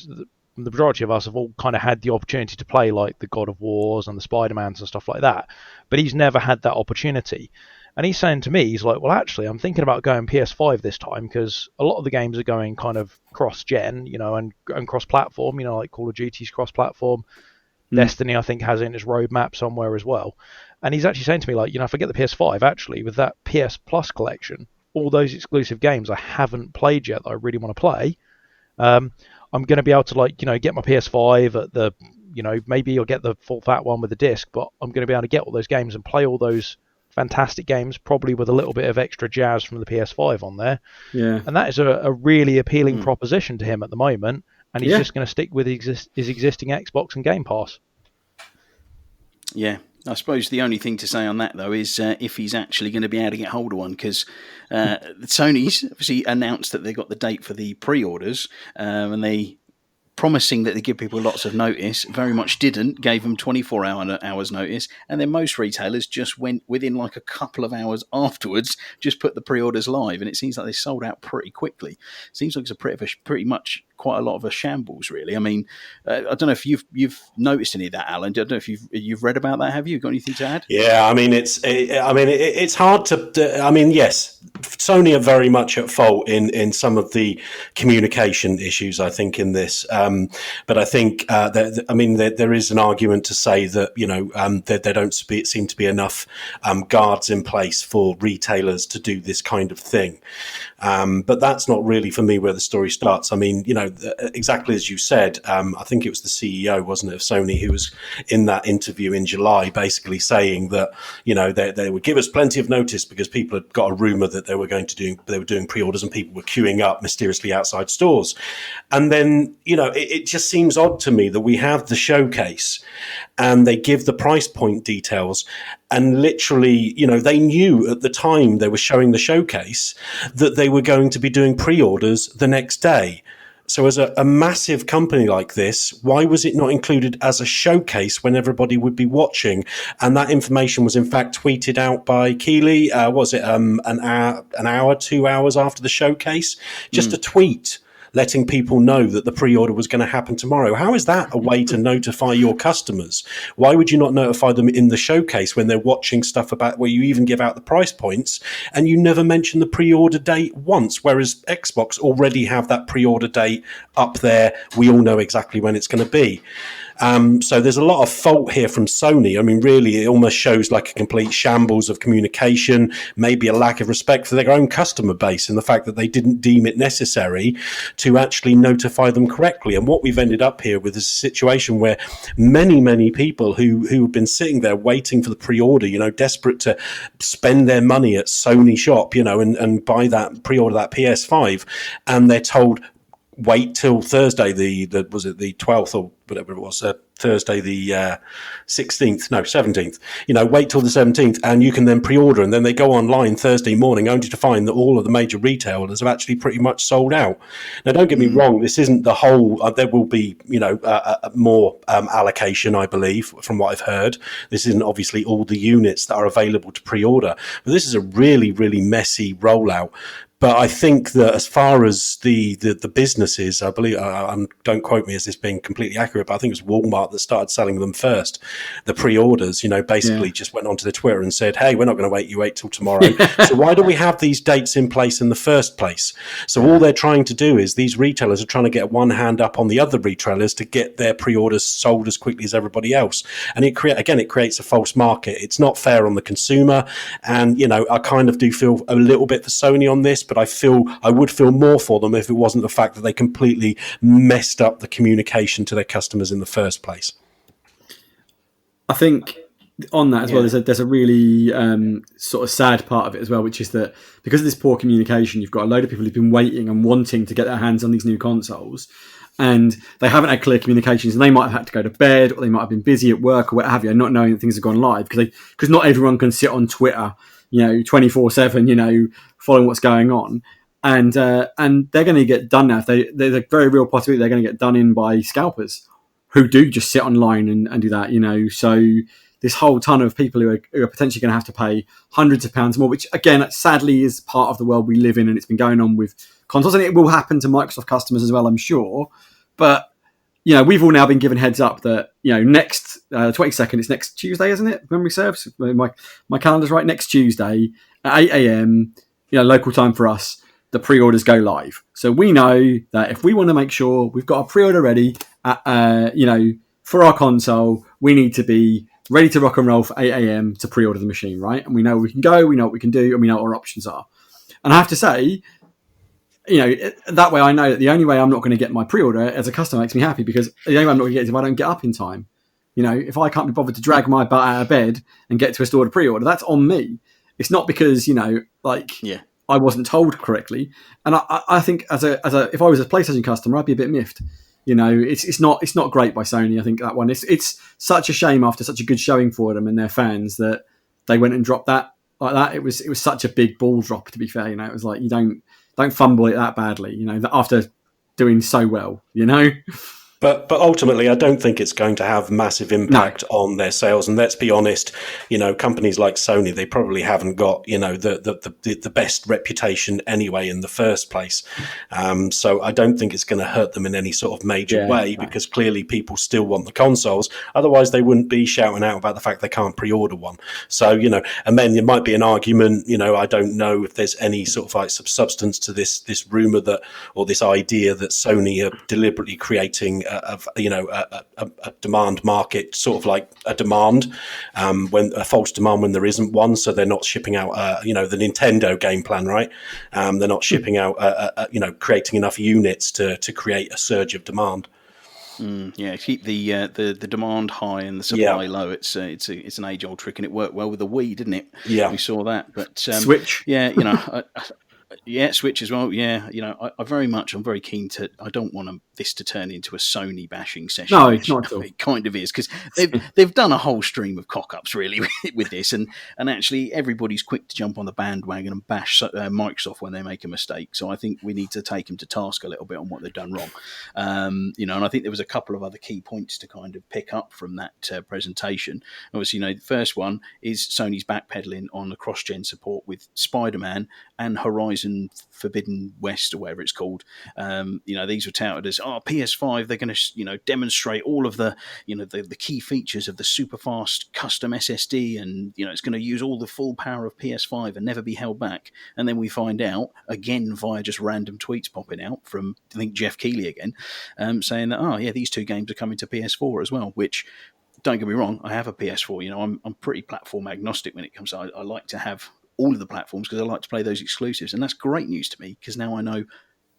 the majority of us have all kind of had the opportunity to play like the God of Wars and the Spider-Mans and stuff like that. But he's never had that opportunity. And he's saying to me, he's like, well, actually, I'm thinking about going PS5 this time, because a lot of the games are going kind of cross-gen, and cross-platform, like Call of Duty's cross-platform. Destiny, I think, has it in its roadmap somewhere as well. And he's actually saying to me, like, if I get the PS5, actually, with that PS Plus collection, all those exclusive games I haven't played yet that I really want to play, I'm going to be able to, get my PS5 at the, maybe I'll get the full fat one with the disc, but I'm going to be able to get all those games and play all those fantastic games, probably with a little bit of extra jazz from the PS5 on there. Yeah. And that is a really appealing proposition to him at the moment. And he's just going to stick with his existing Xbox and Game Pass. Yeah, I suppose the only thing to say on that, though, is if he's actually going to be able to get hold of one, because Sony's obviously announced that they got the date for the pre-orders, and they promising that they give people lots of notice, very much didn't, gave them 24 hours notice, and then most retailers just went within like a couple of hours afterwards, just put the pre-orders live, and it seems like they sold out pretty quickly. Seems like it's pretty much quite a lot of a shambles, really. I mean, I don't know if you've noticed any of that, Alan. I don't know if you've read about that. Have you got anything to add? Yeah, it's hard to. Yes, Sony are very much at fault in some of the communication issues, I think, in this. But I think there is an argument to say that there don't seem to be enough guards in place for retailers to do this kind of thing. But that's not really for me where the story starts. I mean, exactly as you said, I think it was the CEO, wasn't it, of Sony, who was in that interview in July, basically saying that they would give us plenty of notice because people had got a rumor that they were doing pre-orders and people were queuing up mysteriously outside stores. And then it just seems odd to me that we have the showcase and they give the price point details, and literally, they knew at the time they were showing the showcase that they were going to be doing pre-orders the next day. So as a massive company like this, why was it not included as a showcase when everybody would be watching? And that information was in fact tweeted out by Keeley. Was it an hour, 2 hours after the showcase? Just a tweet letting people know that the pre-order was going to happen tomorrow. How is that a way to notify your customers? Why would you not notify them in the showcase when they're watching stuff about where you even give out the price points and you never mention the pre-order date once, whereas Xbox already have that pre-order date up there. We all know exactly when it's going to be. So there's a lot of fault here from Sony. I mean, really, it almost shows like a complete shambles of communication, maybe a lack of respect for their own customer base, and the fact that they didn't deem it necessary to actually notify them correctly. And what we've ended up here with is a situation where many people who have been sitting there waiting for the pre-order, desperate to spend their money at Sony shop, and buy that pre-order that PS5, and they're told, wait till Thursday, was it the 12th or whatever it was, Thursday the 17th, wait till the 17th and you can then pre-order, and then they go online Thursday morning only to find that all of the major retailers have actually pretty much sold out. Now, don't get me wrong, this isn't the whole, there will be, more allocation, I believe, from what I've heard. This isn't obviously all the units that are available to pre-order, but this is a really, really messy rollout. But I think that as far as the businesses, I believe, don't quote me as this being completely accurate, but I think it was Walmart that started selling them first. The pre-orders, basically just went onto the Twitter and said, hey, we're not going to wait till tomorrow. So why do we have these dates in place in the first place? So all they're trying to do is these retailers are trying to get one hand up on the other retailers to get their pre-orders sold as quickly as everybody else. And it creates a false market. It's not fair on the consumer. And, I kind of do feel a little bit for Sony on this, but I would feel more for them if it wasn't the fact that they completely messed up the communication to their customers in the first place. I think on that as well, there's a really sort of sad part of it as well, which is that because of this poor communication, you've got a load of people who've been waiting and wanting to get their hands on these new consoles, and they haven't had clear communications, and they might have had to go to bed, or they might have been busy at work or what have you, not knowing that things have gone live, because not everyone can sit on Twitter 24/7, following what's going on, and they're going to get done now. There's a very real possibility they're going to get done in by scalpers who do just sit online and do that. So this whole ton of people who are potentially going to have to pay hundreds of pounds more, which again, sadly, is part of the world we live in, and it's been going on with consoles, and it will happen to Microsoft customers as well, I'm sure. But we've all now been given heads up that, next 22nd, it's next Tuesday, isn't it? Memory serves. My calendar's right. Next Tuesday at 8 a.m., local time for us, the pre-orders go live. So we know that if we want to make sure we've got a pre-order ready, for our console, we need to be ready to rock and roll for 8 a.m. to pre-order the machine, right? And we know we can go, we know what we can do, and we know what our options are. And I have to say, that way I know that the only way I'm not going to get my pre-order as a customer makes me happy, because the only way I'm not going to get it is if I don't get up in time. If I can't be bothered to drag my butt out of bed and get to a store to pre-order, that's on me. It's not because, I wasn't told correctly. And I think if I was a PlayStation customer, I'd be a bit miffed. It's not great by Sony. I think that one, it's such a shame after such a good showing for them and their fans that they went and dropped that like that. It was such a big ball drop, to be fair. It was like, you don't fumble it that badly, after doing so well, But ultimately, I don't think it's going to have massive impact on their sales. And let's be honest, companies like Sony, they probably haven't got, the best reputation anyway in the first place. So I don't think it's going to hurt them in any sort of major way, because clearly people still want the consoles. Otherwise, they wouldn't be shouting out about the fact they can't pre-order one. So, and then there might be an argument, I don't know if there's any sort of like substance to this rumor or this idea that Sony are deliberately creating a demand market, sort of like a demand, when a false demand when there isn't one. So they're not shipping out, the Nintendo game plan, right? They're not shipping out, creating enough units to create a surge of demand. Keep the demand high and the supply low. It's an age old trick, and it worked well with the Wii, didn't it? Yeah, we saw that. But Switch, Switch as well. I'm very keen to. I don't want this to turn into a Sony bashing session. No, it's not at all. It kind of is, because they've done a whole stream of cock-ups really with this, and actually everybody's quick to jump on the bandwagon and bash Microsoft when they make a mistake. So I think we need to take them to task a little bit on what they've done wrong. And I think there was a couple of other key points to kind of pick up from that presentation. Obviously, the first one is Sony's backpedaling on the cross-gen support with Spider-Man and Horizon Horizon Forbidden West or whatever it's called. These were touted as PS5. They're going to demonstrate all of the the key features of the super fast custom SSD, and it's going to use all the full power of PS5 and never be held back. And then we find out again via just random tweets popping out from I think Jeff Keighley again, saying that these two games are coming to PS4 as well. Which, don't get me wrong, I have a PS4. I'm pretty platform agnostic when it comes to. I like to have all of the platforms because I like to play those exclusives, and that's great news to me because now I know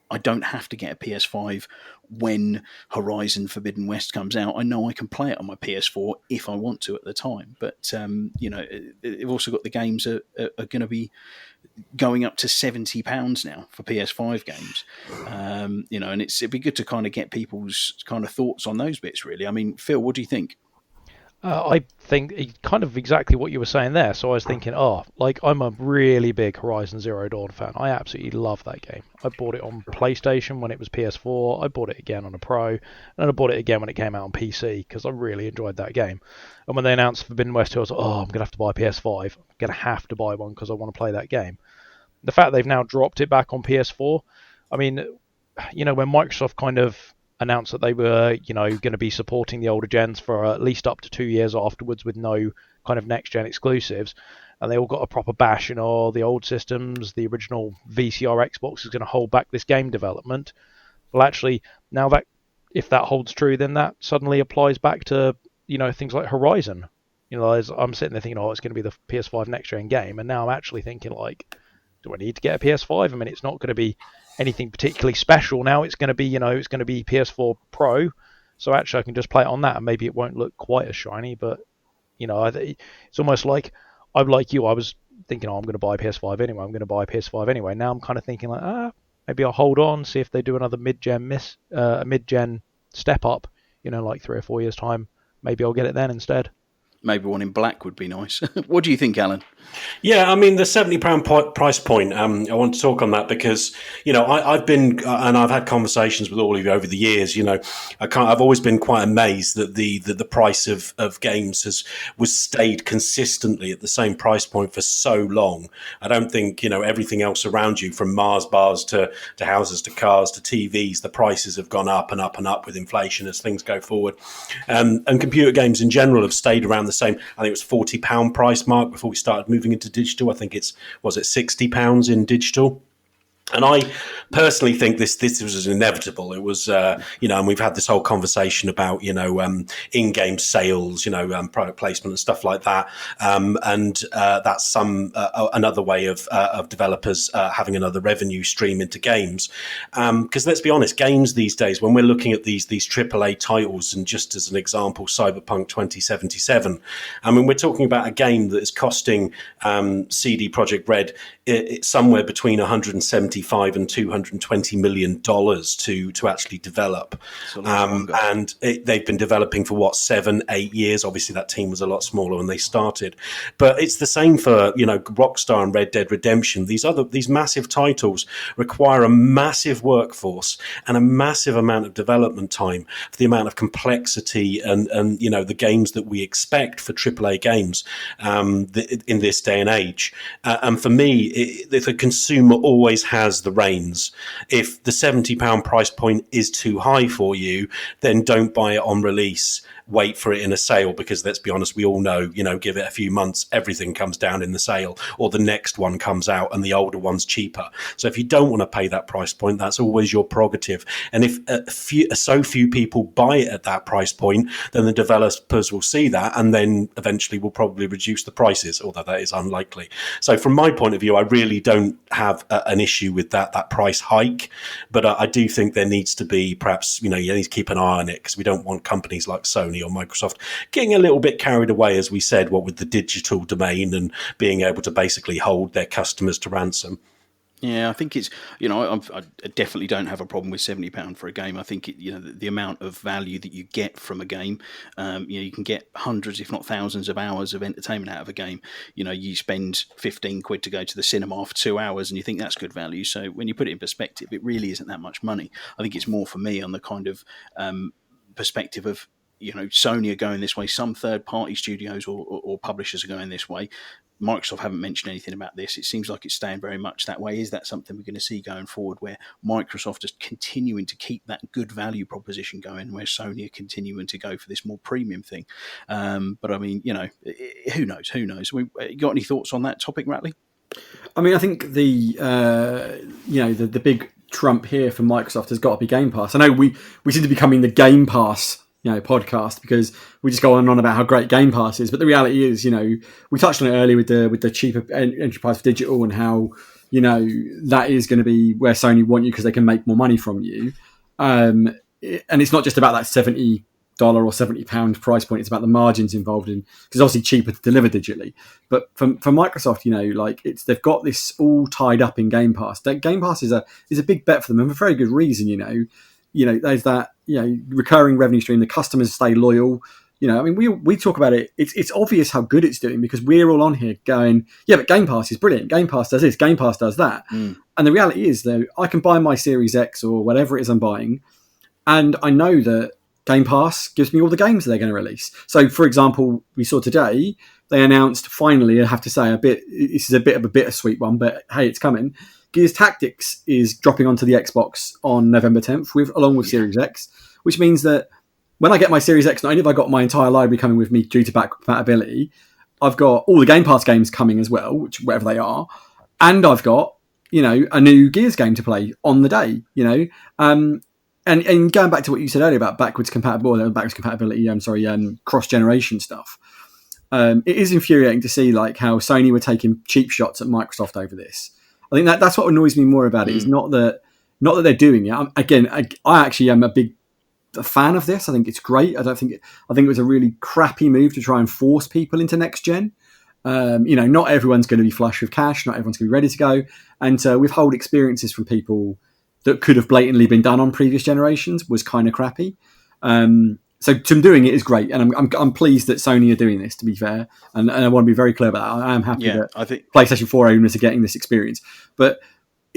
I don't have to get a PS5 when Horizon Forbidden West comes out. I know I can play it on my PS4 if I want to at the time. But they've also got the games are going to be going up to £70 now for PS5 games. And it'd be good to kind of get people's kind of thoughts on those bits. Really, I mean, Phil, what do you think? I think kind of exactly what you were saying there. So I was thinking, I'm a really big Horizon Zero Dawn fan. I absolutely love that game. I bought it on PlayStation when it was PS4. I bought it again on a Pro, and I bought it again when it came out on PC because I really enjoyed that game. And when they announced Forbidden West 2, I was like, I'm going to have to buy a PS5. I'm going to have to buy one because I want to play that game. The fact they've now dropped it back on PS4, I mean, when Microsoft kind of announced that they were, going to be supporting the older gens for at least up to 2 years afterwards with no kind of next-gen exclusives, and they all got a proper bash, the old systems, the original VCR Xbox is going to hold back this game development. Well, actually, now that, if that holds true, then that suddenly applies back to, things like Horizon. As I'm sitting there thinking, it's going to be the PS5 next-gen game, and now I'm actually thinking, do I need to get a PS5? I mean, it's not going to be anything particularly special now. It's going to be, it's going to be PS4 Pro, so actually I can just play it on that, and maybe it won't look quite as shiny, but it's almost like I'm like you. I was thinking, I'm going to buy a PS5 anyway. I'm going to buy a PS5 anyway. Now I'm kind of thinking maybe I'll hold on, see if they do another mid-gen step up, like 3 or 4 years time. Maybe I'll get it then instead. Maybe one in black would be nice. What do you think, Alan? Yeah, I mean, the £70 price point, I want to talk on that because, I've been, and I've had conversations with all of you over the years, I've always been quite amazed that the price of games was stayed consistently at the same price point for so long. I don't think, everything else around you, from Mars bars to houses to cars to TVs, the prices have gone up and up and up with inflation as things go forward. And computer games in general have stayed around the same. I think it was £40 price mark before we started moving into digital. I think was it £60 in digital? And I personally think this was inevitable. It was, and we've had this whole conversation about, in-game sales, product placement and stuff like that. And that's another way of developers having another revenue stream into games. Because let's be honest, games these days, when we're looking at these AAA titles, and just as an example, Cyberpunk 2077, I mean, we're talking about a game that is costing CD Projekt Red it's somewhere between 175 and 220 million dollars to actually develop, and they've been developing for 7-8 years. Obviously, that team was a lot smaller when they started, but it's the same for Rockstar and Red Dead Redemption. These massive titles require a massive workforce and a massive amount of development time for the amount of complexity and the games that we expect for AAA games in this day and age. And for me, the consumer always has the reins. If the £70 price point is too high for you, then don't buy it on release. Wait for it in a sale, because let's be honest, we all know, give it a few months, everything comes down in the sale, or the next one comes out and the older one's cheaper. So if you don't want to pay that price point, that's always your prerogative. And if so few people buy it at that price point, then the developers will see that and then eventually will probably reduce the prices, although that is unlikely. So from my point of view, I really don't have an issue with that price hike, but I do think there needs to be perhaps, you need to keep an eye on it, because we don't want companies like Sony or Microsoft getting a little bit carried away, as we said, with the digital domain and being able to basically hold their customers to ransom. Yeah, I think it's, I definitely don't have a problem with £70 for a game. I think the amount of value that you get from a game, you can get hundreds, if not thousands, of hours of entertainment out of a game. You spend £15 to go to the cinema for 2 hours, and you think that's good value. So when you put it in perspective, it really isn't that much money. I think it's more for me on the kind of perspective of, Sony are going this way. Some third-party studios or publishers are going this way. Microsoft haven't mentioned anything about this. It seems like it's staying very much that way. Is that something we're going to see going forward, where Microsoft is continuing to keep that good value proposition going, where Sony are continuing to go for this more premium thing? But I mean, who knows? Who knows? You got any thoughts on that topic, Ratley? I mean, I think the big trump here for Microsoft has got to be Game Pass. I know we seem to be becoming the Game Pass podcast because we just go on and on about how great Game Pass is, but the reality is, we touched on it earlier with the cheaper entry price for digital and how that is going to be where Sony want you because they can make more money from you, and it's not just about that $70 or £70 price point. It's about the margins involved in, because it's obviously cheaper to deliver digitally. But for Microsoft, they've got this all tied up in Game Pass. That Game Pass is a big bet for them, and for a very good reason. There's that recurring revenue stream. The customers stay loyal. I mean, we talk about it. It's obvious how good it's doing because we're all on here going, yeah, but Game Pass is brilliant. Game Pass does this. Game Pass does that. And the reality is, though, I can buy my Series X or whatever it is I'm buying, and I know that Game Pass gives me all the games that they're going to release. So, for example, we saw today they announced finally. I have to say, this is a bit of a bittersweet one, but hey, it's coming. Gears Tactics is dropping onto the Xbox on November 10th, along with Series X, which means that when I get my Series X, not only have I got my entire library coming with me due to back compatibility, I've got all the Game Pass games coming as well, whatever they are, and I've got a new Gears game to play on the day. And going back to what you said earlier about backwards compatibility, cross generation stuff. It is infuriating to see how Sony were taking cheap shots at Microsoft over this. I think that's what annoys me more about it. Is not that they're doing it. I actually am a big fan of this. I think it's great. I think it was a really crappy move to try and force people into next gen. Not everyone's going to be flush with cash. Not everyone's going to be ready to go, and to withhold experiences from people that could have blatantly been done on previous generations was kind of crappy. So them doing it is great, and I'm pleased that Sony are doing this. To be fair, and I want to be very clear about that. I am happy that I think PlayStation 4 owners are getting this experience. But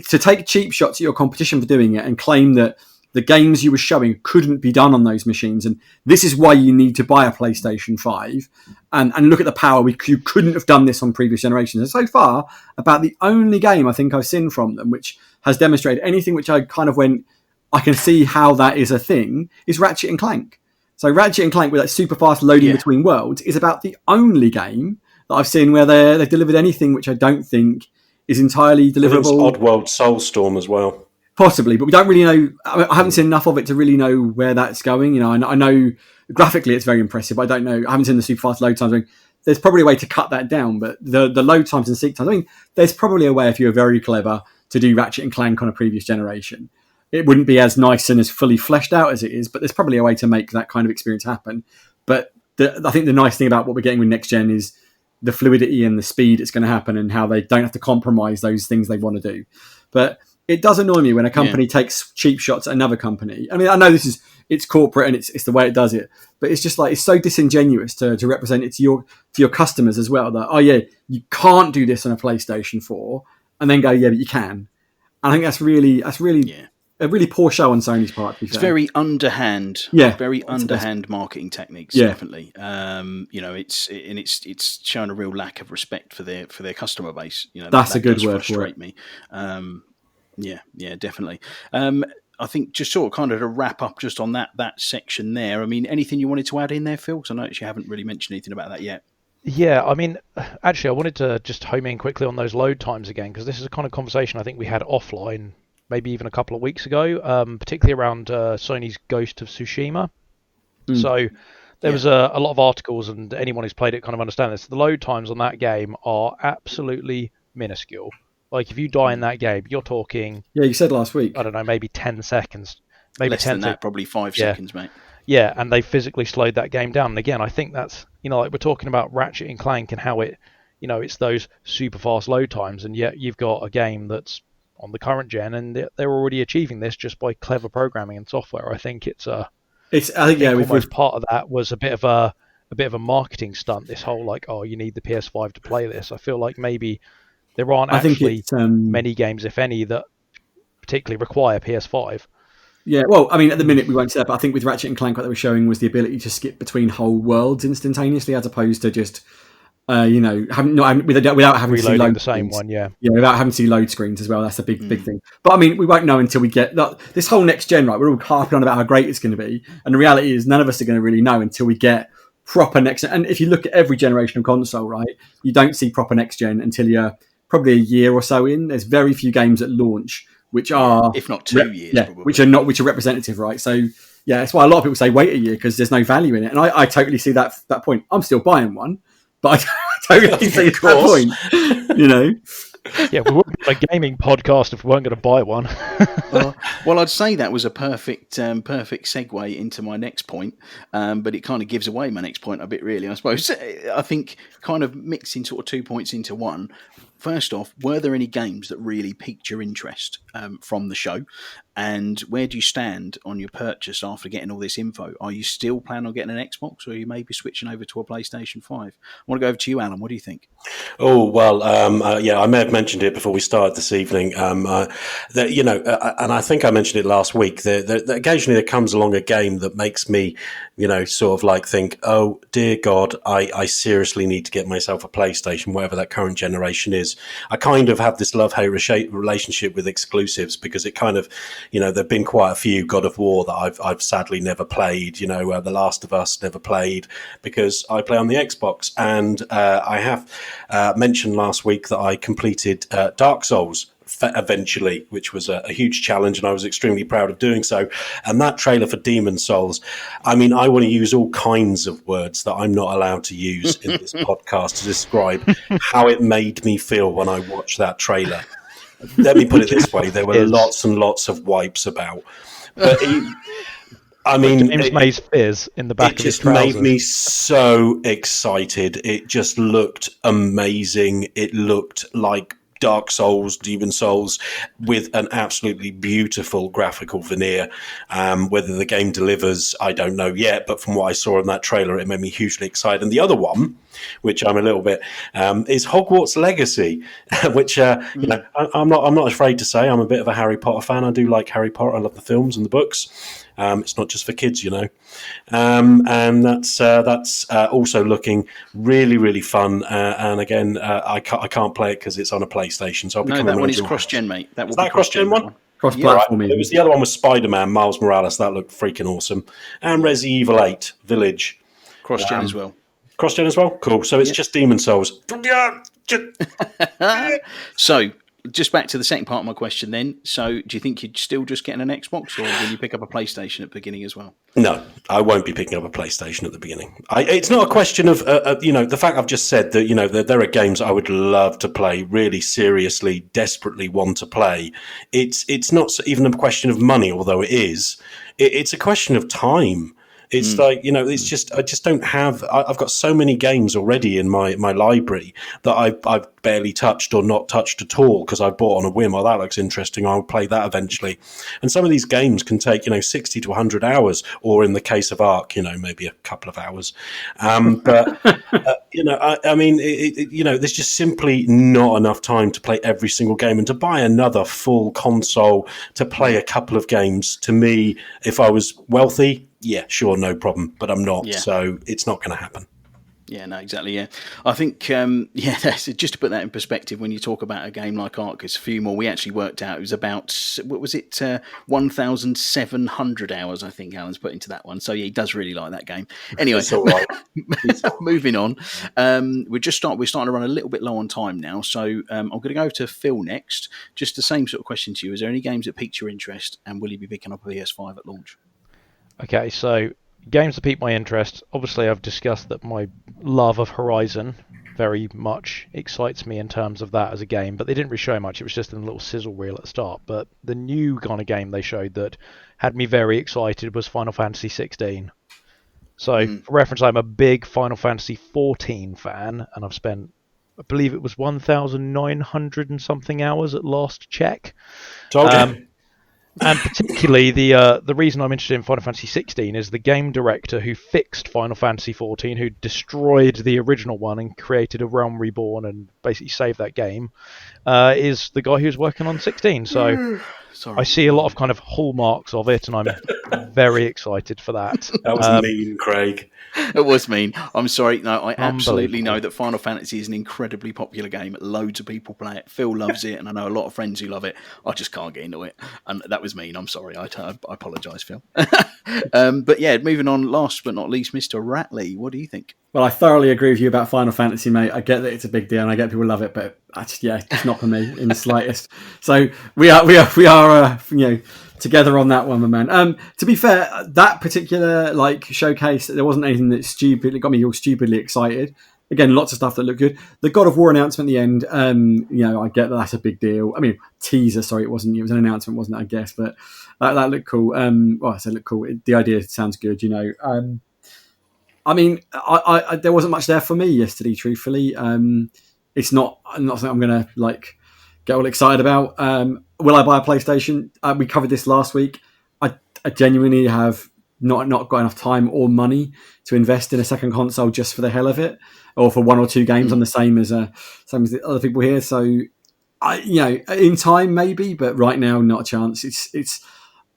to take cheap shots at your competition for doing it and claim that the games you were showing couldn't be done on those machines, and this is why you need to buy a PlayStation 5, and look at the power. You couldn't have done this on previous generations. And so far, about the only game I think I've seen from them which has demonstrated anything which I kind of went, I can see how that is a thing, is Ratchet and Clank. So Ratchet and Clank with that super fast loading between worlds is about the only game that I've seen where they've delivered anything which I don't think is entirely deliverable. Oddworld Soulstorm as well. Possibly, but we don't really know. I haven't seen enough of it to really know where that's going. I know graphically it's very impressive, but I don't know. I haven't seen the super fast load times. There's probably a way to cut that down, but the load times and seek times, there's probably a way if you're very clever to do Ratchet and Clank on a previous generation. It wouldn't be as nice and as fully fleshed out as it is, but there's probably a way to make that kind of experience happen. But I think the nice thing about what we're getting with next gen is the fluidity and the speed it's going to happen, and how they don't have to compromise those things they want to do. But it does annoy me when a company takes cheap shots at another company. I mean, I know it's corporate and it's the way it does it, but it's just it's so disingenuous to represent it to your customers as well. That you can't do this on a PlayStation 4, and then go, yeah, but you can. I think that's really a really poor show on Sony's part. It's very underhand, underhand marketing techniques. Yeah. Definitely. It's showing a real lack of respect for their customer base. That's a good does word for frustrate it. me. Yeah, definitely. I think just sort of kind of to wrap up just on that section there. I mean, anything you wanted to add in there, Phil? Because I noticed you haven't really mentioned anything about that yet. Yeah, I mean, actually, I wanted to just home in quickly on those load times again, because this is a kind of conversation I think we had offline, maybe even a couple of weeks ago, particularly around Sony's Ghost of Tsushima. So there was a lot of articles, and anyone who's played it kind of understands this. The load times on that game are absolutely minuscule. Like, if you die in that game, you're talking... Yeah, you said last week. I don't know, maybe 10 seconds. Maybe less 10 than that, probably 5 seconds, mate. Yeah, and they physically slowed that game down. And again, I think that's, like we're talking about Ratchet and Clank and how it, it's those super fast load times, and yet you've got a game that's on the current gen, and they're already achieving this just by clever programming and software. I think almost part of that was a bit of a marketing stunt. This whole you need the PS5 to play this. I feel like maybe there aren't actually many games, if any, that particularly require PS5. Yeah, well, I mean, at the minute we won't say that, but I think with Ratchet and Clank what they were showing was the ability to skip between whole worlds instantaneously, as opposed to just without having to see Reloading load the same screens. one, yeah. Yeah, without having to see load screens as well. That's a big thing. But I mean, we won't know until we get this whole next gen, right? We're all harping on about how great it's going to be, and the reality is none of us are going to really know until we get proper next gen. And if you look at every generation of console, right, you don't see proper next gen until you're probably a year or so in. There's very few games at launch which are, if not 2 years, probably. which are representative, right? So yeah, that's why a lot of people say wait a year because there's no value in it, and I totally see that point. I'm still buying one, but I totally see that point. Yeah, we wouldn't be a gaming podcast if we weren't going to buy one. Well, I'd say that was a perfect segue into my next point, but it kind of gives away my next point a bit, really, I suppose. I think kind of mixing sort of 2 points into one. First off, were there any games that really piqued your interest from the show? And where do you stand on your purchase after getting all this info? Are you still planning on getting an Xbox, or are you maybe switching over to a PlayStation 5? I want to go over to you, Alan. What do you think? Oh, well, I may have mentioned it before we started this evening. And I think I mentioned it last week. Occasionally there comes along a game that makes me, sort of like think, oh, dear God, I seriously need to get myself a PlayStation, whatever that current generation is. I kind of have this love-hate relationship with exclusives because it kind of, there've been quite a few God of War that I've sadly never played, The Last of Us never played because I play on the Xbox. And I have mentioned last week that I completed Dark Souls eventually, which was a huge challenge, and I was extremely proud of doing so. And that trailer for Demon Souls, I mean, I want to use all kinds of words that I'm not allowed to use in this podcast to describe how it made me feel when I watched that trailer. Let me put it this way, there were lots and lots of wipes about. But James May's fizz in the back of his trousers. It just made me so excited. It just looked amazing. It looked like Dark Souls, Demon Souls, with an absolutely beautiful graphical veneer. Whether the game delivers, I don't know yet, but from what I saw in that trailer, it made me hugely excited. And the other one, which I'm a little bit, is Hogwarts Legacy, which I'm not afraid to say I'm a bit of a Harry Potter fan. I do like Harry Potter. I love the films and the books. It's not just for kids, and that's also looking really, really fun. And again, I can't play it because it's on a PlayStation. So that one is cross-gen, mate. Is that cross-gen one? Cross-platform. It was the other one was Spider-Man, Miles Morales. That looked freaking awesome. And Resident Evil 8 Village, cross-gen as well. Cross-gen as well. Cool. So it's just Demon Souls. So, just back to the second part of my question then. So, do you think you'd still just getting an Xbox, or will you pick up a PlayStation at the beginning as well? No, I won't be picking up a PlayStation at the beginning. It's not a question of, the fact I've just said that, there are games I would love to play, really seriously, desperately want to play. It's not even a question of money, although it is. It's a question of time. It's like, it's just, I just don't have, I've got so many games already in my library that I've barely touched or not touched at all because I bought on a whim. Oh, that looks interesting. I'll play that eventually. And some of these games can take, 60 to 100 hours, or in the case of Ark, maybe a couple of hours. But, there's just simply not enough time to play every single game, and to buy another full console to play a couple of games, to me, if I was wealthy, yeah, sure, no problem. But I'm not, so it's not going to happen. Yeah, no, exactly, yeah. I think, just to put that in perspective, when you talk about a game like Ark, it's a few more. We actually worked out it was about, 1,700 hours, I think Alan's put into that one. So, yeah, he does really like that game. Anyway, it's all right. Moving on. We're starting to run a little bit low on time now. So, I'm going to go to Phil next. Just the same sort of question to you. Is there any games that piqued your interest, and will you be picking up a PS5 at launch? Okay, so games that pique my interest. Obviously, I've discussed that my love of Horizon very much excites me in terms of that as a game, but they didn't really show much. It was just a little sizzle reel at the start. But the new kind of game they showed that had me very excited was Final Fantasy 16. So, for reference, I'm a big Final Fantasy 14 fan, and I've spent, I believe it was 1,900 and something hours at last check. And particularly the reason I'm interested in Final Fantasy 16 is the game director who fixed Final Fantasy 14, who destroyed the original one and created a Realm Reborn and basically saved that game, is the guy who's working on 16. So Sorry. I see a lot of kind of hallmarks of it, and I'm very excited for that. That was mean, Craig. It was mean. I'm sorry. No, I absolutely Unbelievable. know that Final Fantasy is an incredibly popular game. Loads of people play it. Phil loves it, and I know a lot of friends who love it. I just can't get into it. And that was mean. I'm sorry. I apologise, Phil. But yeah, moving on, last but not least, Mr. Ratley. What do you think? Well, I thoroughly agree with you about Final Fantasy, mate. I get that it's a big deal, and I get people love it, but it's not for me in the slightest. So we are together on that one, my man. To be fair, that particular showcase, there wasn't anything that got me all stupidly excited. Again, lots of stuff that looked good. The God of War announcement at the end, I get that that's a big deal. I mean, teaser. Sorry, it wasn't. It was an announcement, wasn't it? I guess, but that looked cool. I said looked cool. The idea sounds good. I mean, I there wasn't much there for me yesterday. Truthfully, it's not something I'm going to get all excited about. Will I buy a PlayStation? We covered this last week. I genuinely have not got enough time or money to invest in a second console just for the hell of it, or for one or two games. I'm the same as the other people here. So, in time maybe, but right now not a chance.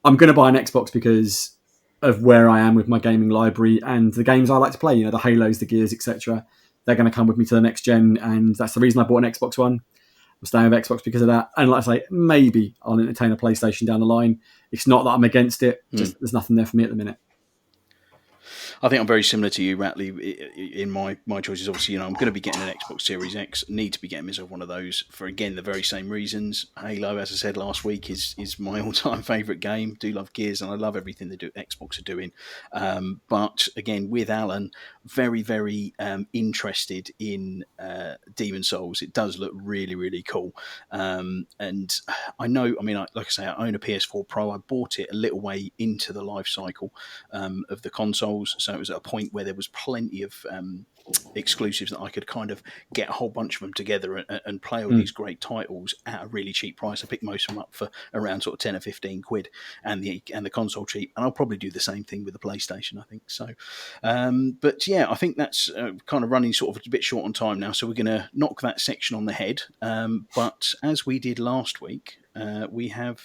I'm going to buy an Xbox because of where I am with my gaming library and the games I like to play, the Halos, the Gears, etc. They're going to come with me to the next gen, and that's the reason I bought an Xbox One. I'm staying with Xbox because of that. And like I say, maybe I'll entertain a PlayStation down the line. It's not that I'm against it, just there's nothing there for me at the minute. I think I'm very similar to you, Ratley, in my choices. Obviously, I'm going to be getting an Xbox Series X. Need to be getting myself one of those for, again, the very same reasons. Halo, as I said last week, is my all-time favourite game. Do love Gears, and I love everything that Xbox are doing. But, again, with Alan, very, very interested in Demon's Souls. It does look really, really cool. And I know, like I say, I own a PS4 Pro. I bought it a little way into the life cycle of the consoles. So it was at a point where there was plenty of exclusives that I could kind of get a whole bunch of them together and play all these great titles at a really cheap price. I picked most of them up for around sort of 10 or 15 quid, and the console cheap. And I'll probably do the same thing with the PlayStation, I think. So, but yeah, I think that's kind of running sort of a bit short on time now. So we're going to knock that section on the head. But as we did last week, we have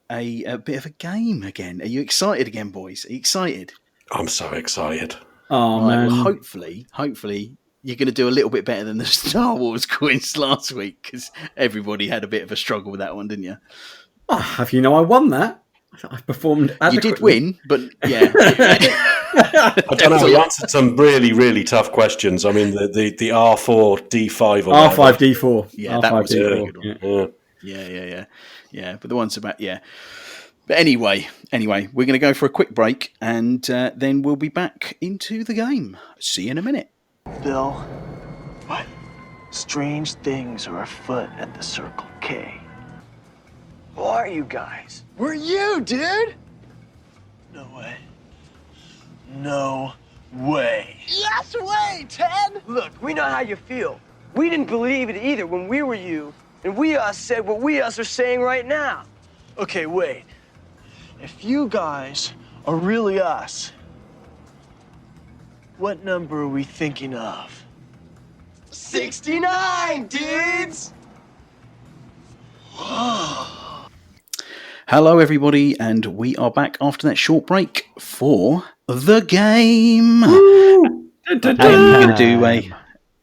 a bit of a game again. Are you excited again, boys? Are you excited? I'm so excited. Oh, right, man. well, hopefully you're going to do a little bit better than the Star Wars quiz last week, because everybody had a bit of a struggle with that one, didn't you? Oh, I won that. I performed adequately. You did win, but yeah. I don't know. We answered some really, really tough questions. I mean, the R4 D5 or R5 D4. Yeah, R5, that was a D4. really good one. Yeah. But the ones about But anyway, we're going to go for a quick break, and then we'll be back into the game. See you in a minute. Bill, what? Strange things are afoot at the Circle K. Who are you guys? We're you, dude! No way. No way. Yes way, Ted! Look, we know how you feel. We didn't believe it either when we were you, and we said what we are saying right now. Okay, wait. If you guys are really us, what number are we thinking of? 69, dudes! Hello, everybody, and we are back after that short break for the game.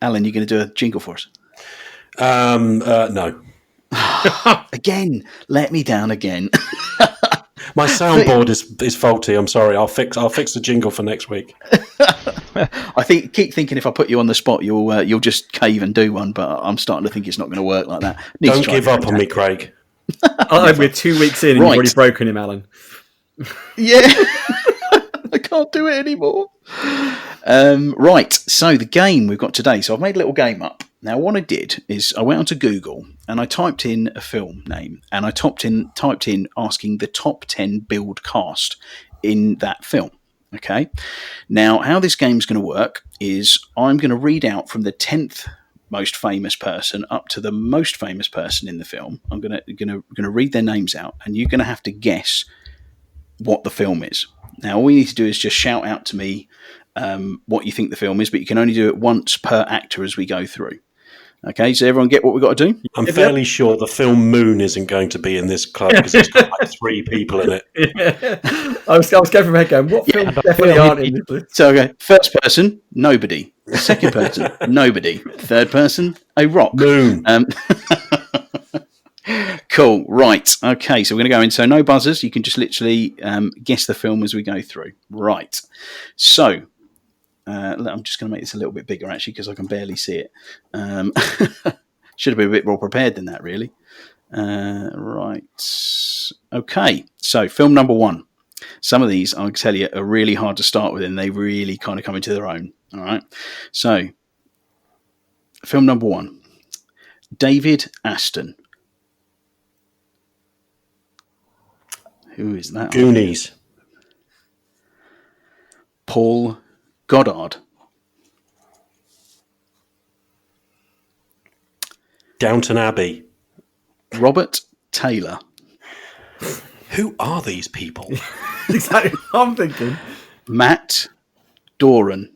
Alan, you're going to do a jingle for us? No. Again, let me down again. My soundboard is faulty. I'm sorry. I'll fix the jingle for next week. I keep thinking if I put you on the spot, you'll just cave and do one. But I'm starting to think it's not going to work like that. Don't give up on me, Craig. We're 2 weeks in, and you've already broken him, Alan. Yeah, I can't do it anymore. Right. So the game we've got today. So I've made a little game up. Now, what I did is I went onto Google and I typed in a film name, and I typed in asking the top 10 build cast in that film. Okay. Now, how this game's going to work is I'm going to read out from the 10th most famous person up to the most famous person in the film. I'm going to read their names out, and you're going to have to guess what the film is. Now, all you need to do is just shout out to me what you think the film is, but you can only do it once per actor as we go through. Okay, so everyone get what we've got to do? I'm fairly sure the film Moon isn't going to be in this club because it's got like 3 people in it. Yeah. I was going from my head going, what films definitely aren't in this list? So, okay, first person, nobody. Second person, nobody. Third person, a rock. Moon. Cool, right. Okay, so we're going to go in. So no buzzers. You can just literally guess the film as we go through. Right. So I'm just going to make this a little bit bigger, actually, because I can barely see it. Should have been a bit more prepared than that, really. Right. Okay, so film number 1. Some of these, I'll tell you, are really hard to start with, and they really kind of come into their own. All right. So, film number 1. David Aston. Who is that? Goonies. Paul Goddard. Downton Abbey. Robert Taylor. Who are these people? Exactly what I'm thinking. Matt Doran.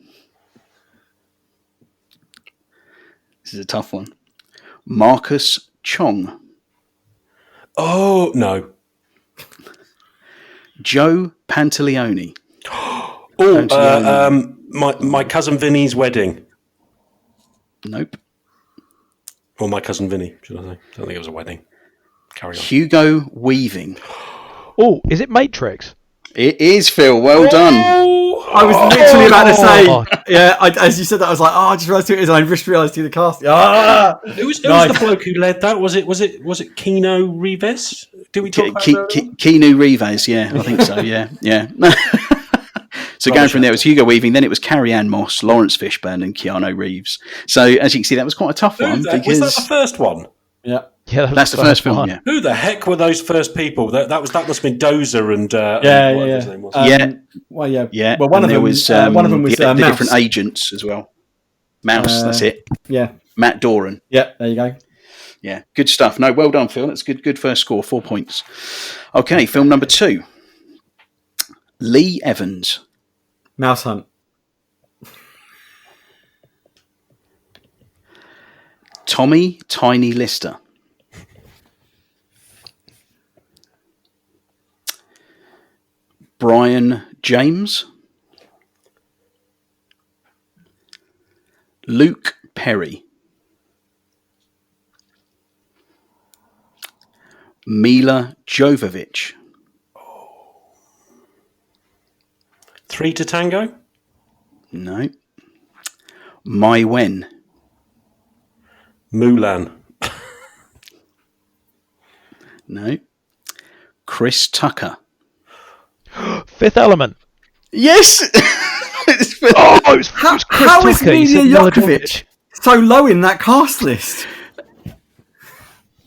This is a tough one. Marcus Chong. Oh, no. Joe Pantaleone. My cousin Vinny's wedding. Nope. Or my cousin Vinny, should I say? I don't think it was a wedding. Carry on. Hugo Weaving. Oh, is it Matrix? It is, Phil. Well done. I was literally about to say, yeah, as you said that, I was like, I just realised who it is. I just realised who the cast. Who was the bloke who led that? Was it Keanu Reeves? Did we talk about that? Keanu Reeves, yeah, I think so, yeah. So going from there, it was Hugo Weaving, then it was Carrie-Anne Moss, Lawrence Fishburne, and Keanu Reeves. So as you can see, that was quite a tough one. Was that the first one? Yeah. Yeah, that's the first film. Yeah. Who the heck were those first people? That must have been Dozer and his name was. Yeah. Well, one of them was the Mouse. different agents as well. Mouse, that's it. Yeah. Matt Doran. Yeah, there you go. Yeah, good stuff. No, well done, Phil. That's good first score, 4 points. Okay, film number 2. Lee Evans. Mouse Hunt. Tommy Tiny Lister. Brian James. Luke Perry. Mila Jovovich. 3 to Tango? No. Mai Wen. Mulan. No. Chris Tucker. Fifth Element. Yes! How is Mila Jovovich so low in that cast list?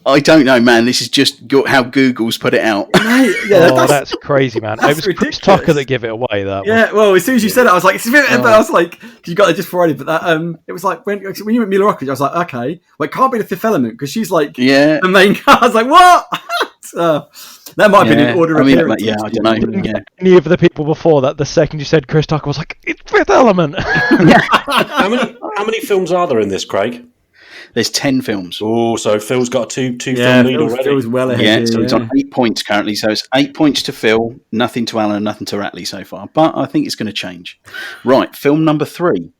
I don't know, man. This is just how Google's put it out. That's crazy, man. That's it was ridiculous. Chris Tucker that gave it away. Well, as soon as you said it, I was like, it's a bit, but I was like, you got it just before I did, but that, it was like, when you went Mila Jovovich, I was like, okay, well, it can't be the Fifth Element, because she's like, the main cast. I was like, what? That might have been in order of appearance. Yeah, I don't know. Yeah. Any of the people before that, the second you said Chris Tucker, was like, it's Fifth Element. How many films are there in this, Craig? There's 10 films. Oh, so Phil's got a two film lead already. Phil's well ahead. So it's on 8 points currently. So it's 8 points to Phil, nothing to Alan, nothing to Ratley so far. But I think it's going to change. Right, film number 3.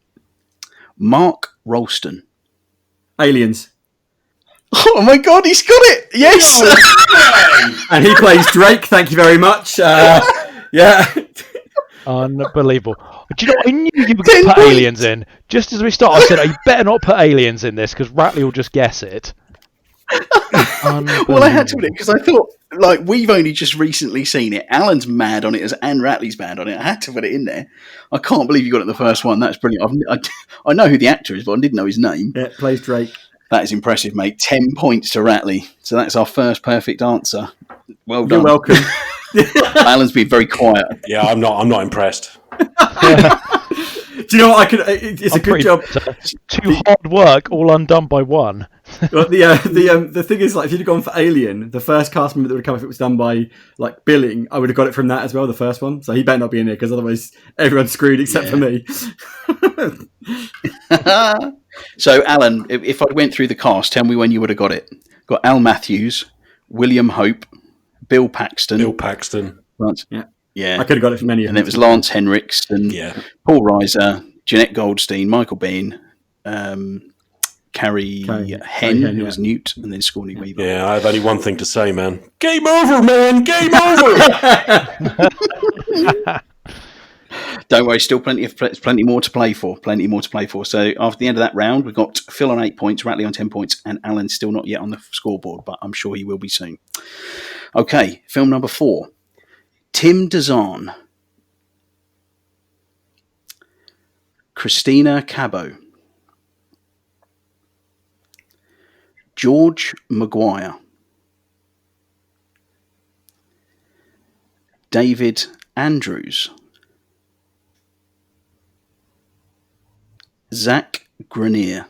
Mark Rolston. Aliens. Oh my God, he's got it! Yes! And he plays Drake, thank you very much. Yeah. Unbelievable. Do you know, I knew you were going to put aliens in. Just as we started, I said, you better not put aliens in this, because Ratley will just guess it. Well, I had to put it, because I thought, like, we've only just recently seen it. Alan's mad on it, and Ratley's mad on it. I had to put it in there. I can't believe you got it the first one. That's brilliant. I know who the actor is, but I didn't know his name. Yeah, plays Drake. That is impressive, mate. 10 points to Ratley. So that's our first perfect answer. Well done. You're welcome. Alan's been very quiet. Yeah, I'm not impressed. Do you know what? It's a good job. Too hard work, all undone by one. Well, the thing is, like, if you'd have gone for Alien, the first cast member that would come if it was done by like billing, I would have got it from that as well, the first one. So he better not be in there, because otherwise everyone's screwed except for me. So, Alan, if I went through the cast, tell me when you would have got it. Got Al Matthews, William Hope, Bill Paxton. Lance, yeah. I could have got it from any of them. And them. it was Lance Henricks and Yeah. Paul Reiser, Jeanette Goldstein, Michael Bean, Carrie Henn, who was Newt, and then Sigourney Weaver. Yeah, I have only one thing to say, man. Game over, man! Game over! Don't worry, still plenty more to play for. So after the end of that round, we've got Phil on 8 points, Ratley on 10 points, and Alan still not yet on the scoreboard, but I'm sure he will be soon. Okay, film number 4. Tim DeZahn. Christina Cabot. George Maguire. David Andrews. Zach Grenier.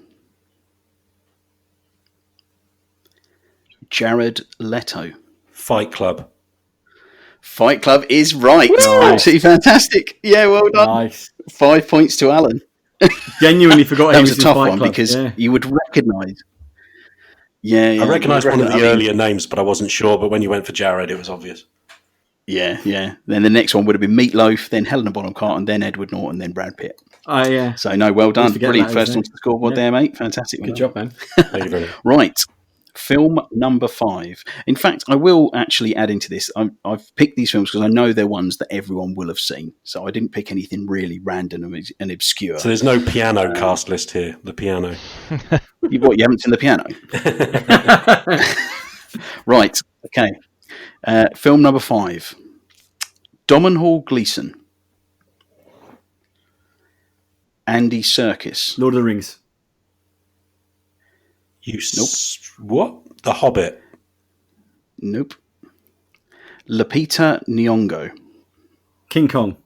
Jared Leto. Fight Club. Fight Club is right. Absolutely fantastic. Yeah, well done. Nice. 5 points to Alan. Genuinely forgot that he was was a in tough Fight one Club. because you would recognise. Yeah, I recognised one of the earlier names, but I wasn't sure. But when you went for Jared, it was obvious. Yeah. Then the next one would have been Meatloaf, then Helena Bonham Carter, then Edward Norton, then Brad Pitt. Yeah. So, no, well done. Brilliant first one onto the scoreboard there, mate. Fantastic. Good job, man. Thank you very much. Right. Film number 5. In fact, I will actually add into this. I've picked these films because I know they're ones that everyone will have seen. So I didn't pick anything really random and obscure. So there's no piano cast list here. The piano. You haven't seen the piano? Right. Okay. Film number 5. Domhnall Gleeson. Andy Serkis. Lord of the Rings. What? The Hobbit. Nope. Lupita Nyong'o. King Kong.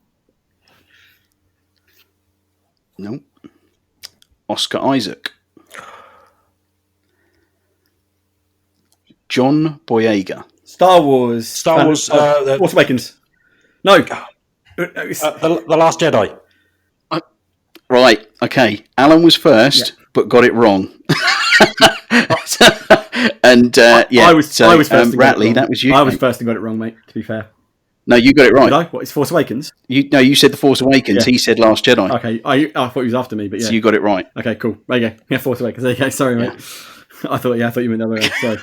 Nope. Oscar Isaac. John Boyega. Star Wars. Force Awakens. No. The Last Jedi. Right. Okay. Alan was first, but got it wrong. And I was first. Ratley, that was you. I was first and got it wrong, mate. To be fair. No, you got it right. Did I? What? It's Force Awakens. You said The Force Awakens. Yeah. He said Last Jedi. Okay. I thought he was after me, but yeah. So you got it right. Okay. Cool. There you go. Yeah, Force Awakens. There you go. Sorry, mate. I thought you meant the other way. Sorry.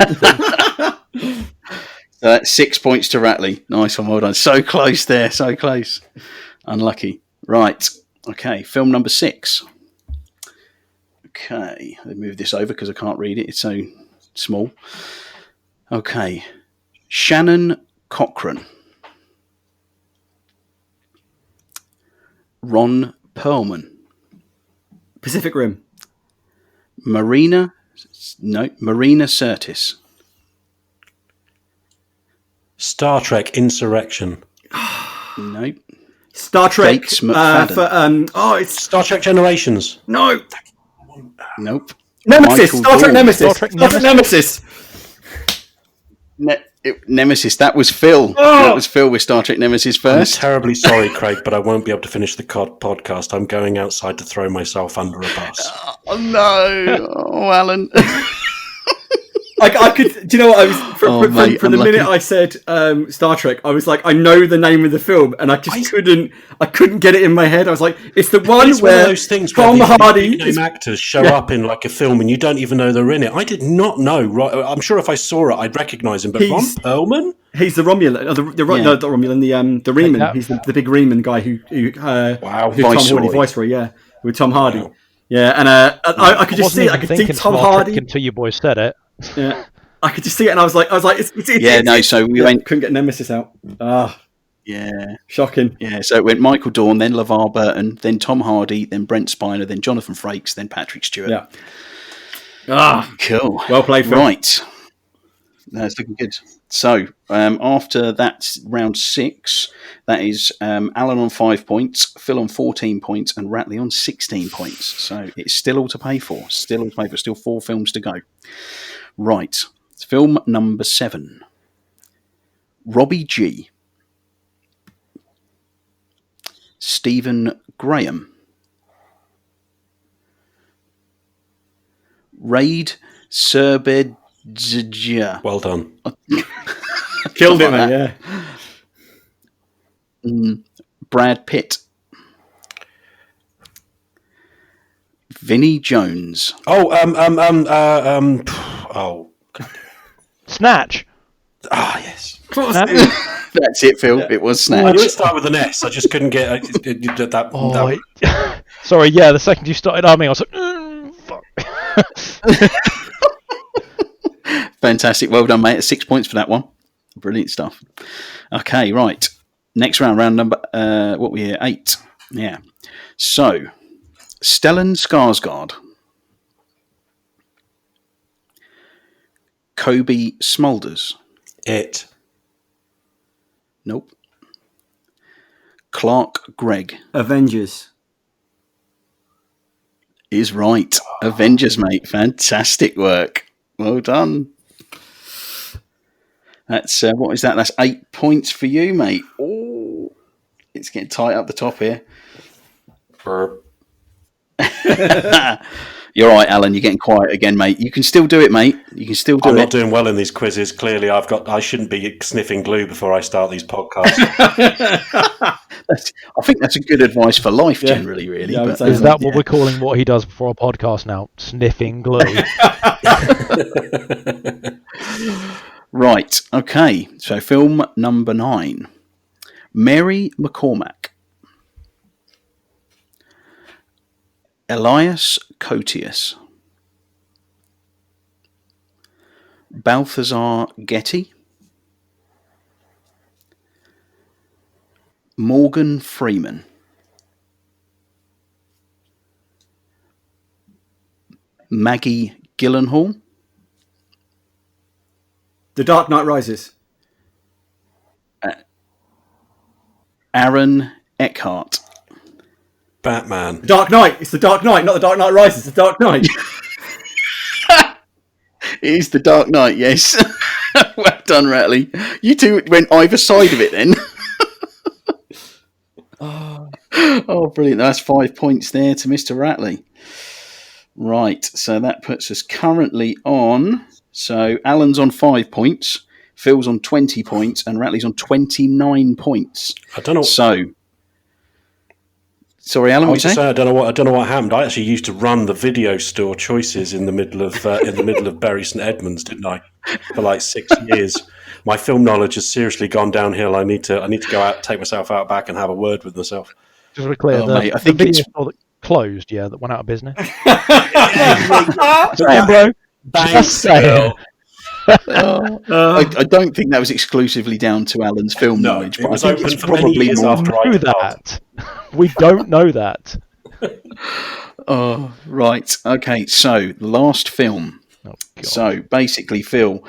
So that's 6 points to Ratley. Nice one. Well done. So close there. So close. Unlucky. Right. Okay. Film number 6. Okay. Let me move this over because I can't read it. It's so small. Okay. Shannon Cochran. Ron Perlman. Pacific Rim. Marina Sirtis. Star Trek Insurrection. Nope. Star Trek. Bakes McFadden. It's Star Trek Generations. No. Nope. Nemesis. Michael Star Trek Dorn. Nemesis. Star Trek Nemesis. Nemesis. That was Phil. Oh! That was Phil with Star Trek Nemesis first. I'm terribly sorry, Craig, but I won't be able to finish the podcast. I'm going outside to throw myself under a bus. Oh no! Oh, Alan. I could. Do you know what I was from the minute I said Star Trek? I was like, I know the name of the film, and I just couldn't. I couldn't get it in my head. I was like, it's the one it's where one of those things Tom where Hardy big name actors show up in like a film, and you don't even know they're in it. I did not know. Right, I'm sure if I saw it, I'd recognise him. But Ron Perlman, he's the Romulan. No, not Romulan. The Reman. He's the big Reman guy who Tom Hardy Viceroy. Yeah, with Tom Hardy. Wow. Yeah, and I could just see it. I could see Tom Hardy until you boys said it. Yeah. I could just see it, and I was like, So we went. Couldn't get Nemesis out. Yeah, shocking. Yeah, so it went Michael Dorn, then LeVar Burton, then Tom Hardy, then Brent Spiner, then Jonathan Frakes, then Patrick Stewart. Yeah. Cool. Well played, Phil. Right. No, it's looking good. So after that round 6, that is Alan on 5 points, Phil on 14 points, and Ratley on 16 points. So it's still all to pay for. Still 4 films to go. Right. Film number 7. Robbie G. Stephen Graham. Raid Serbedzija. Well done. Killed it, man. Yeah. Brad Pitt. Vinnie Jones. Snatch. Yes. That's it, Phil. It was I Snatch. knew it started with an S. I just couldn't get that. Sorry, yeah, the second you started humming, I was like, fuck. Fantastic. Well done, mate. 6 points for that one. Brilliant stuff. Okay, right. Next round number, what were we here? 8. Yeah. So, Stellan Skarsgård. Kobe Smulders. It. Nope. Clark Gregg. Avengers. Is right. Avengers, mate. Fantastic work. Well done. That's, what is that? That's 8 points for you, mate. Oh, it's getting tight up the top here. You're right, Alan. You're getting quiet again, mate. You can still do it, mate. You can still do it. I'm not doing well in these quizzes. Clearly, I shouldn't be sniffing glue before I start these podcasts. I think that's a good advice for life, generally, really. Yeah, but, Is that what we're calling what he does for a podcast now? Sniffing glue. Right. Okay. So, film number 9. Mary McCormack. Elias Koteas. Balthazar Getty. Morgan Freeman. Maggie Gyllenhaal. The Dark Knight Rises. Aaron Eckhart. Batman. The Dark Knight. It's the Dark Knight, not the Dark Knight Rises. The Dark Knight. It is the Dark Knight, yes. Well done, Ratley. You two went either side of it then. Oh, brilliant. That's 5 points there to Mr. Ratley. Right, so that puts us currently on... So Alan's on 5 points, Phil's on 20 points, and Ratley's on 29 points. I don't know. So... Sorry, Alan. I was just saying, I don't know what happened. I actually used to run the video store choices in the middle of Bury St Edmunds, didn't I? For like 6 years. My film knowledge has seriously gone downhill. I need to go out, take myself out back, and have a word with myself. Just to be clear, mate, I think the it's video store that closed, that went out of business. Damn, bro. Thanks, Phil. I don't think that was exclusively down to Alan's film knowledge, it but was I think open it's for many probably years more. after I know that. We don't know that. Oh, right. Okay, so last film. Oh, God. So basically, Phil,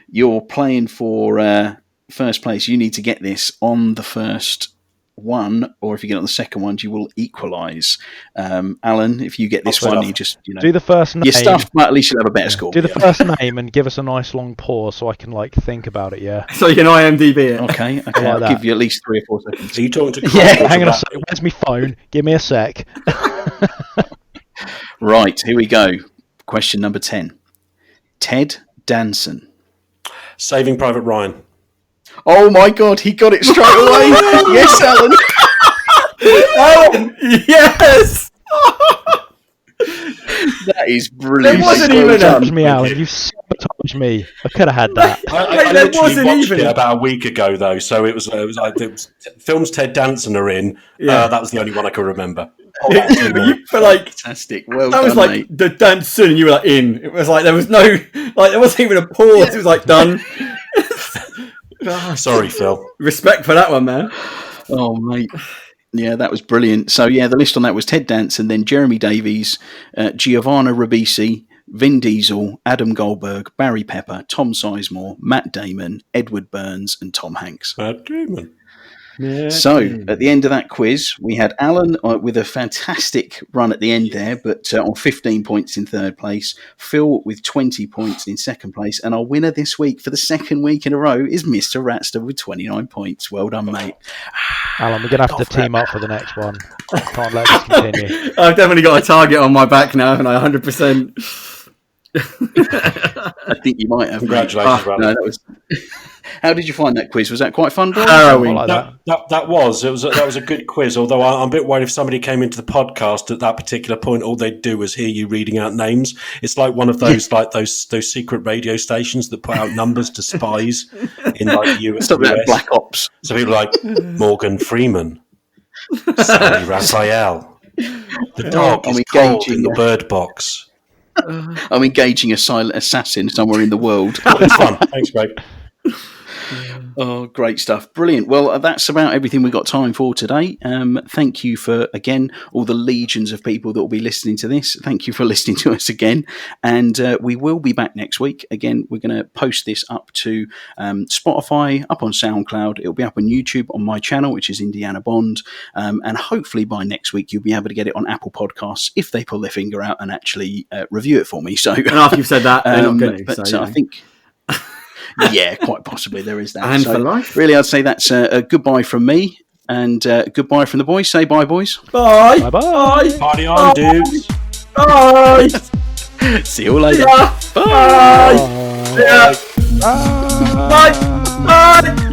you're playing for first place. You need to get this on the first one, or if you get on the second one, you will equalise. Alan, if you get this one, you just do the first name. You're stuffed, but at least you'll have a better score. Do the first name and give us a nice long pause so I can think about it. Yeah. So you can IMDb it. Okay. I'll give you at least 3 or 4 seconds. Are you talking to? Hang on a sec. Where's my phone? Give me a sec. Right, here we go. Question number 10. Ted Danson. Saving Private Ryan. Oh my God, he got it straight away. Yes, Alan. Alan, yes. That is brilliant. There wasn't Well even done. Sabotaged me, Alan. You sabotaged me. I could have had that. I there literally wasn't watched even- it about a week ago, though. So it was films Ted Danson are in. Yeah. That was the only one I could remember. You felt like Fantastic. Well that done, was like mate. the Danson, and you were like in. It was like there was no there wasn't even a pause. It was like done. Sorry, Phil. Respect for that one, man. Oh, mate. Yeah, that was brilliant. So, yeah, the list on that was Ted Danson, then Jeremy Davies, Giovanna Ribisi, Vin Diesel, Adam Goldberg, Barry Pepper, Tom Sizemore, Matt Damon, Edward Burns, and Tom Hanks. Matt Damon. So, at the end of that quiz, we had Alan with a fantastic run at the end there, but on 15 points in third place, Phil with 20 points in second place, and our winner this week for the second week in a row is Mr. Ratster with 29 points. Well done, mate. Alan, we're going to have to team up for the next one. Can't let this continue. I've definitely got a target on my back now, and I 100%. I think you might have. Congratulations, Ralph. No, that was. How did you find that quiz? Was that quite fun, Bob? Harrowing. I like that. That was a good quiz. Although I'm a bit worried if somebody came into the podcast at that particular point, all they'd do was hear you reading out names. It's like one of those those secret radio stations that put out numbers to spies in like the US. Something like Black Ops. So people like Morgan Freeman, Sammy Raphael, the dog is cold in the bird box. I'm engaging a silent assassin somewhere in the world. It's fun. Thanks, Greg. Oh, great stuff. Brilliant. Well, that's about everything we've got time for today. Thank you for, again, all the legions of people that will be listening to this. Thank you for listening to us again. And we will be back next week. Again, we're going to post this up to Spotify, up on SoundCloud. It'll be up on YouTube on my channel, which is Indiana Bond. And hopefully by next week, you'll be able to get it on Apple Podcasts if they pull their finger out and actually review it for me. So, And after you've said that, they're not going to. But So, I think... yeah, quite possibly there is that. And for life. Really, I'd say that's a goodbye from me and goodbye from the boys. Say bye, boys. Bye. Bye-bye. Party on, dudes. Bye. See you later. Yeah. Bye. Bye. Yeah. Bye. Bye.